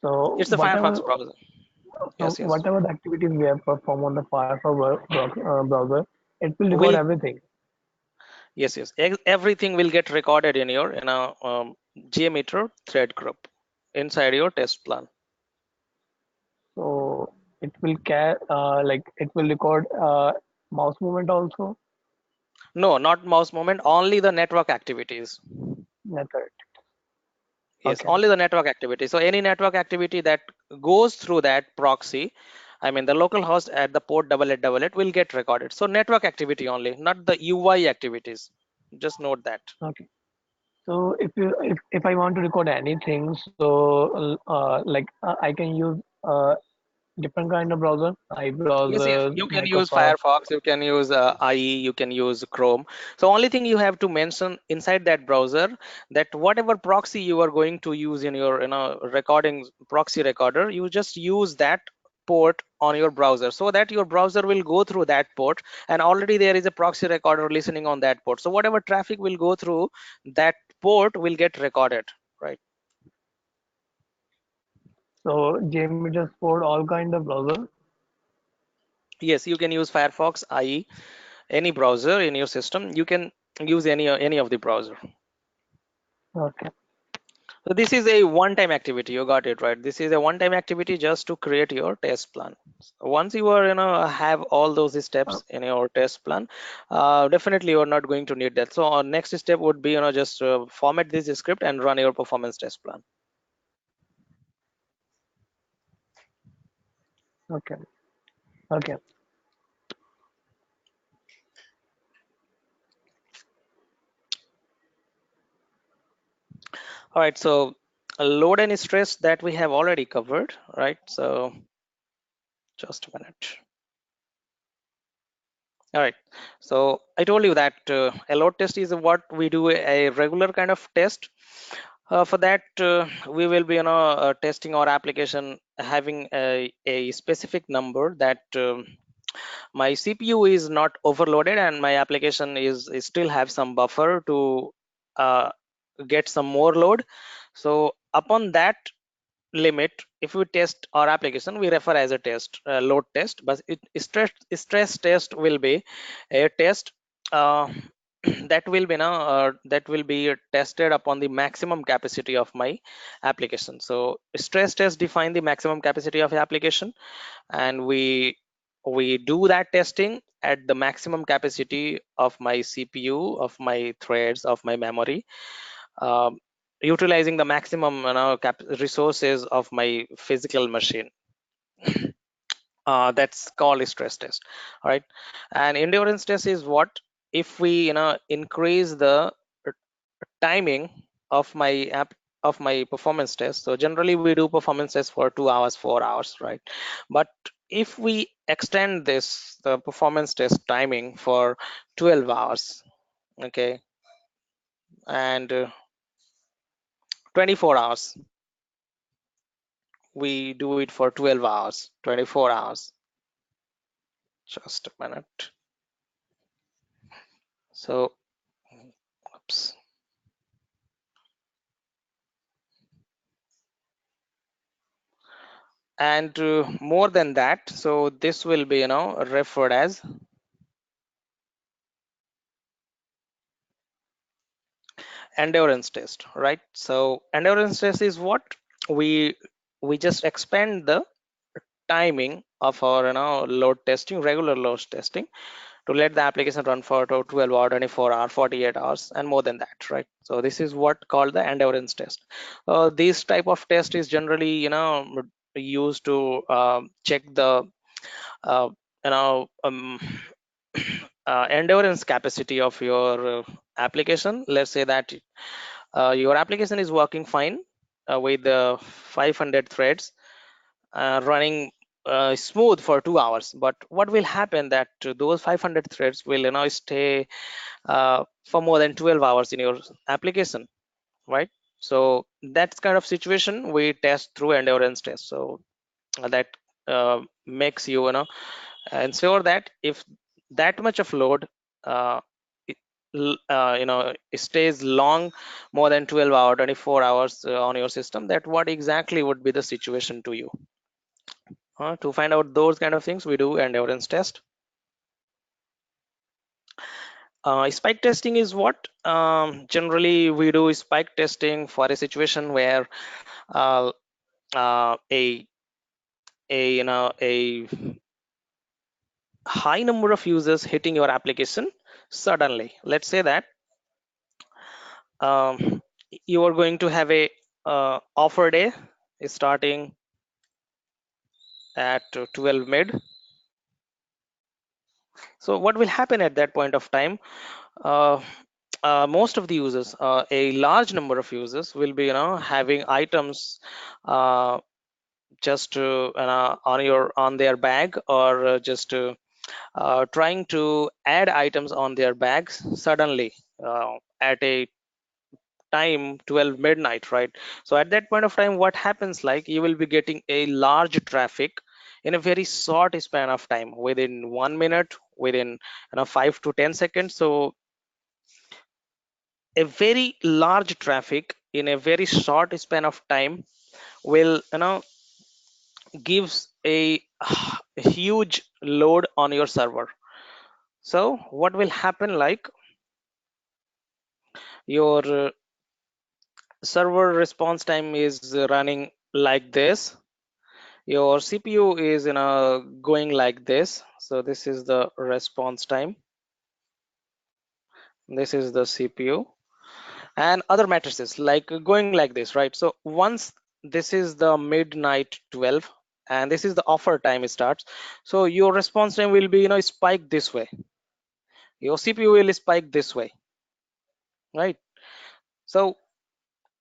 S2: So
S1: It's the Firefox browser. Yes, yes.
S2: whatever the activities we have performed on the Firefox browser, it will record
S1: Will
S2: everything.
S1: Yes, yes. Everything will get recorded in your JMeter thread group inside your test plan.
S2: So it will it will record mouse movement also.
S1: No, not mouse movement, only the network activities.
S2: Method.
S1: Yes,
S2: Okay.
S1: only the network activity. So any network activity that goes through that proxy, I mean the local host at the port 8888, will get recorded. So network activity only, not the UI activities. Just note that.
S2: Okay. So if I want to record anything, so I can use different kind of browser, I
S1: Yes, yes.
S2: browser,
S1: You can use
S2: Microsoft.
S1: Firefox, you can use IE, you can use Chrome. So only thing you have to mention inside that browser, that whatever proxy you are going to use in your recording proxy recorder, you just use that port on your browser, so that your browser will go through that port, and already there is a proxy recorder listening on that port. So whatever traffic will go through that port will get recorded, right?
S2: So JMeter support all kind of browser.
S1: Yes, you can use Firefox, IE, any browser in your system. You can use any of the browser.
S2: Okay.
S1: So this is a one-time activity. You got it right. This is a one-time activity just to create your test plan. Once you are, have all those
S2: Uh,
S1: steps in your test plan, definitely you are not going to need that. So our next step would be, just format this script and run your performance test plan.
S2: okay. Okay.
S1: All right. So load and stress that we have already covered, right? So just a minute. All right. So I told you that a load test is what we do a regular kind of test. For that, we will be, testing our application having a specific number, that my CPU is not overloaded and my application is still have some buffer to uh, get some more load. So upon that limit, if we test our application, we refer as a test, load test. But stress test will be a test uh, that will be tested upon the maximum capacity of my application. So stress test define the maximum capacity of the application, and we do that testing at the maximum capacity of my CPU, of my threads, of my memory, um, utilizing the maximum resources of my physical machine. That's called a stress test. All right. And endurance test is what, if we increase the timing of my app of my performance test. So generally we do performance tests for 2 hours, 4 hours, right? But if we extend this the performance test timing for 12 hours, okay, and 24 hours, we do it for 12 hours, 24 hours. Just a minute. So oops. And more than that, so this will be referred as endurance test, right? So endurance test is what, we we just expand the timing of our load testing, regular load testing, to let the application run for 12 hour, 24 hour, 48 hours, and more than that, right? So this is what called the endurance test. This type of test is generally used to check the uh, you know um, endurance capacity of your application. Let's say that your application is working fine with 500 threads running smooth for 2 hours, but what will happen that those 500 threads will stay for more than 12 hours in your application, right? So that's kind of situation we test through endurance test. So that makes ensure that if that much of load uh, it, it stays long, more than 12 hours, 24 hours on your system, that what exactly would be the situation to you. To find out those kind of things, we do endurance test. Spike testing is what, generally we do spike testing for a situation where uh, a a high number of users hitting your application suddenly. Let's say that um, you are going to have a offer day starting at 12 mid. So what will happen at that point of time? uh, Most of the users, a large number of users, will be having items uh, just on their bag, or just trying to add items on their bags suddenly at a time 12 midnight, right? So at that point of time, what happens, like, you will be getting a large traffic in a very short span of time, within 1 minute, within 5 to 10 seconds. So a very large traffic in a very short span of time will gives a huge load on your server. So what will happen, like, your server response time is running like this, your CPU is going like this. So this is the response time, this is the CPU, and other matrices like going like this, right? So once this is the midnight 12 and this is the offer time starts, so your response time will be spike this way, your CPU will spike this way, right? So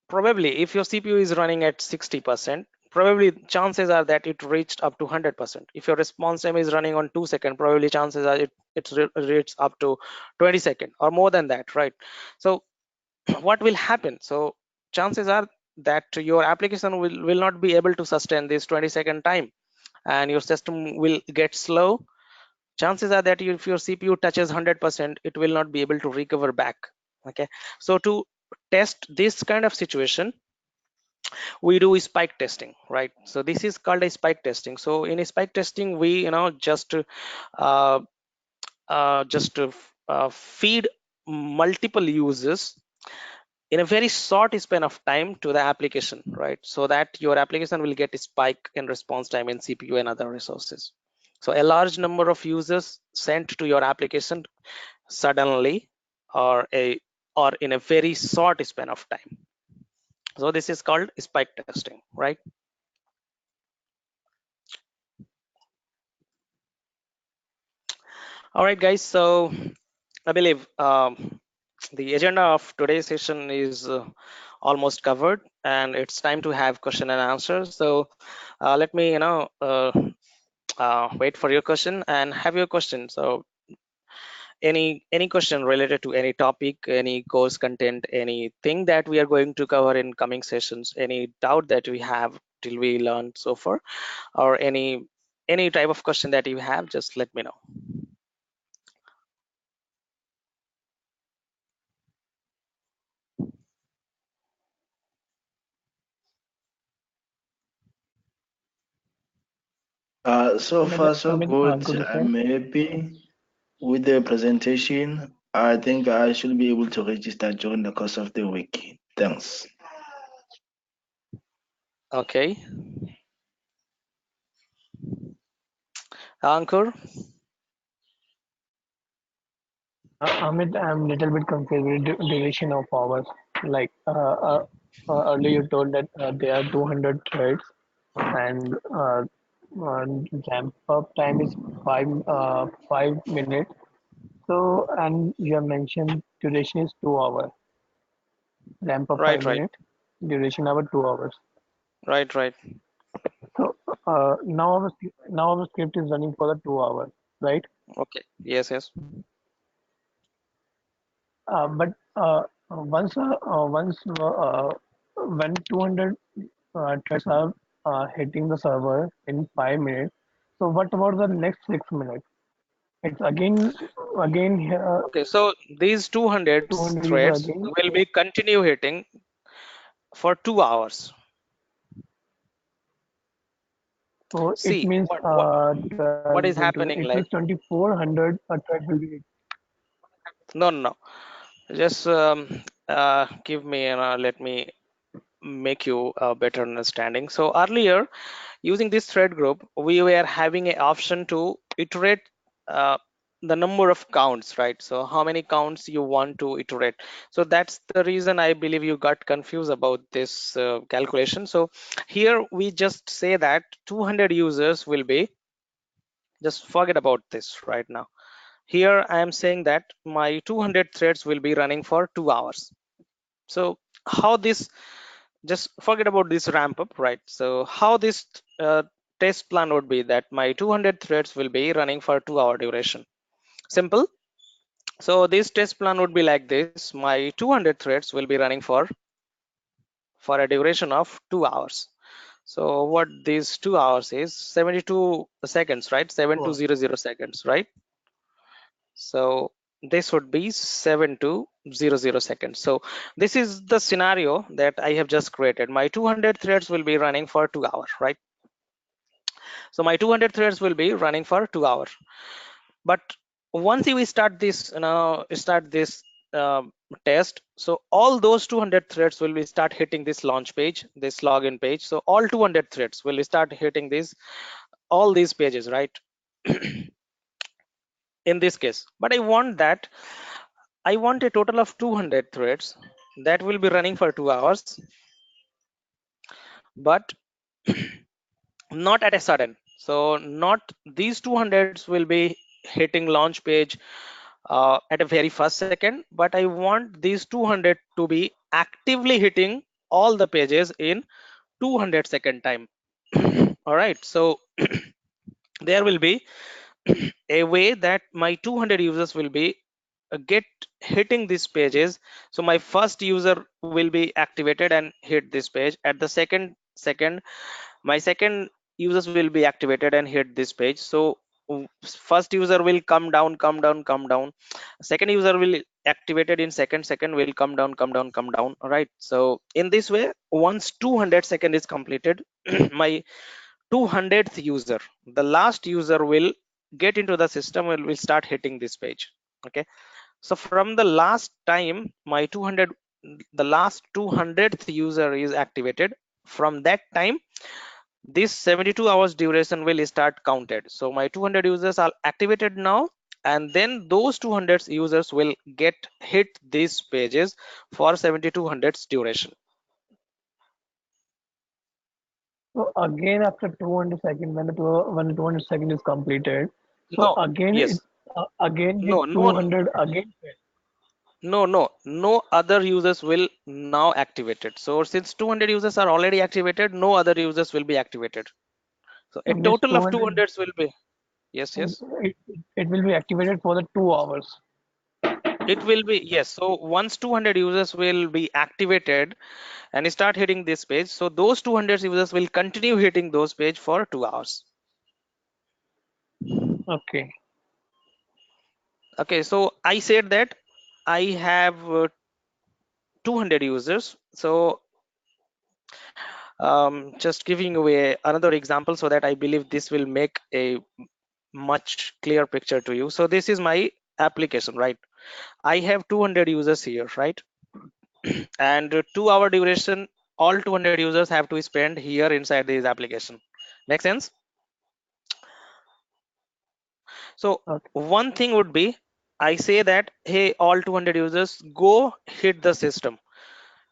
S1: probably if your CPU is running at 60%, probably chances are that it reached up to 100%. If your response time is running on 2 seconds, probably chances are it reached up to 20 seconds or more than that, right? So what will happen, so chances are that your application will not be able to sustain this 20-second time, and your system will get slow. Chances are that if your CPU touches 100%, it will not be able to recover back. Okay, so to test this kind of situation, we do spike testing, right? So this is called a spike testing. So in a spike testing, we uh, feed multiple users in a very short span of time to the application, right? So that your application will get a spike in response time in CPU and other resources. So a large number of users sent to your application suddenly, or in a very short span of time. So this is called spike testing, right? All right, guys. So I believe the agenda of today's session is almost covered, and it's time to have question and answers. So let me, wait for your question and have your question. So any question related to any topic, any course content, anything that we are going to cover in coming sessions, any doubt that we have till we learned so far, or any type of question that you have, just let me know.
S3: So far, so
S2: Amit,
S3: good.
S2: good to say.
S3: I'm happy with the presentation. I think I should be able to register during the course of the week. Thanks.
S1: Okay, Ankur.
S2: Amit, I'm a little bit confused with duration of hours. Like earlier, you told that there are 200 threads, and ramp up time is 5 minutes. So, and you have mentioned duration is 2 hours. Ramp up five
S1: Right, right,
S2: minutes, duration about 2 hours.
S1: right, right.
S2: So now our script is running for the 2 hours, right?
S1: Okay, yes, yes.
S2: But once when 200 threads are hitting the server in 5 minutes, so what about the next 6 minutes? It's again here
S1: Okay, so these 200
S2: 200 user
S1: threads
S2: again.
S1: will be continue hitting for 2 hours.
S2: So it
S1: See
S2: means
S1: what is happening,
S2: it means
S1: like,
S2: 2400 thread will be.
S1: no, no, no. Just give me, let me make you a better understanding. So earlier, using this thread group, we were having an option to iterate uh, the number of counts, right? So how many counts you want to iterate. So that's the reason I believe you got confused about this calculation. So here we just say that 200 users will be, just forget about this right now. Here I am saying that my 200 threads will be running for 2 hours. So how this, just forget about this ramp up, right? So how this test plan would be that my 200 threads will be running for 2 hour duration. Simple. So this test plan would be like this: my 200 threads will be running for a duration of 2 hours. So what these 2 hours is 72 seconds, right? 7200 seconds, right? So this would be 7200 seconds. So this is the scenario that I have just created. My 200 threads will be running for 2 hours, right? So my 200 threads will be running for 2 hours. But once we start this, start this test, so all those 200 threads will be start hitting this launch page, this login page. So all 200 threads will start hitting this, all these pages, right? In this case, but I want a total of 200 threads that will be running for 2 hours, but not at a sudden. So not these 200s will be hitting launch page at a very first second, but I want these 200 to be actively hitting all the pages in 200-second time. All right, so there will be a way that my 200 users will be get hitting these pages. So my first user will be activated and hit this page. At the second, my second users will be activated and hit this page. So first user will come down. Second user will activated in second will come down. All right, so in this way, once 200 second is completed, my 200th user, the last user, will get into the system and will start hitting this page. Okay, so from the last time my 200, the last 200th user is activated, from that time this 72 hours duration will start counted. So my 200 users are activated now, and then those 200 users will get hit these pages for 7200 duration.
S2: So again, after 200 seconds, when the 200 second is completed, so
S1: No,
S2: again
S1: yes,
S2: Again hit
S1: No, no,
S2: 200 again.
S1: no other users will now activate it. So since 200 users are already activated, no other users will be activated. So a
S2: So this
S1: total of
S2: 200,
S1: 200s will be, yes, yes.
S2: it, it will be activated for the 2 hours.
S1: It will be, yes. So once 200 users will be activated and start hitting this page, so those 200 users will continue hitting those page for 2 hours.
S2: Okay.
S1: Okay, so I said that I have 200 users. So just giving away another example so that I believe this will make a much clear picture to you. So this is my application, right? I have 200 users here, right? And 2 hour duration, all 200 users have to spend here inside this application. Make sense? So
S2: Okay.
S1: one thing would be, I say that, hey, all 200 users go hit the system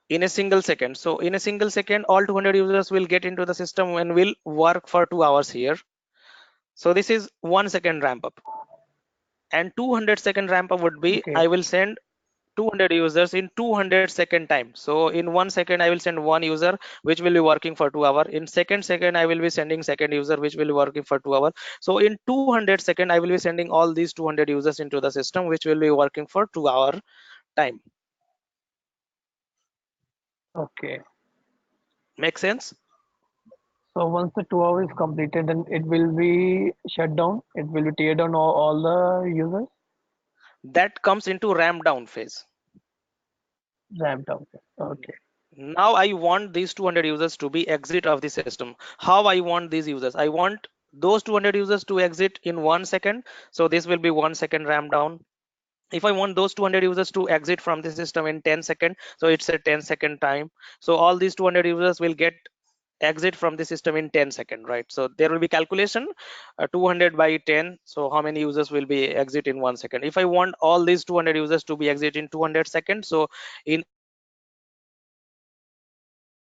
S1: in a single second. So in a single second, all 200 users will get into the system and will work for 2 hours here. So this is 1 second ramp up. And 200-second ramp up would be,
S2: Okay.
S1: I will send 200 users in 200-second time. So in 1 second I will send one user which will be working for 2 hours. In second I will be sending second user which will be working for 2 hours. So in 200 second I will be sending all these 200 users into the system which will be working for 2 hour time.
S2: Okay.
S1: Make sense?
S2: So once the 2 hours is completed, then it will be shut down. It will be tear down all the users,
S1: That comes into ramp down phase.
S2: ramped down. Okay.
S1: Now I want these 200 users to be exit of the system. How I want these users? I want those 200 users to exit in 1 second. So this will be 1 second ramp down. If I want those 200 users to exit from the system in 10 seconds, so it's a 10-second time. So all these 200 users will get exit from the system in 10 seconds, right? So there will be calculation 200 by 10. So how many users will be exit in 1 second? If I want all these 200 users to be exit in 200 seconds, so in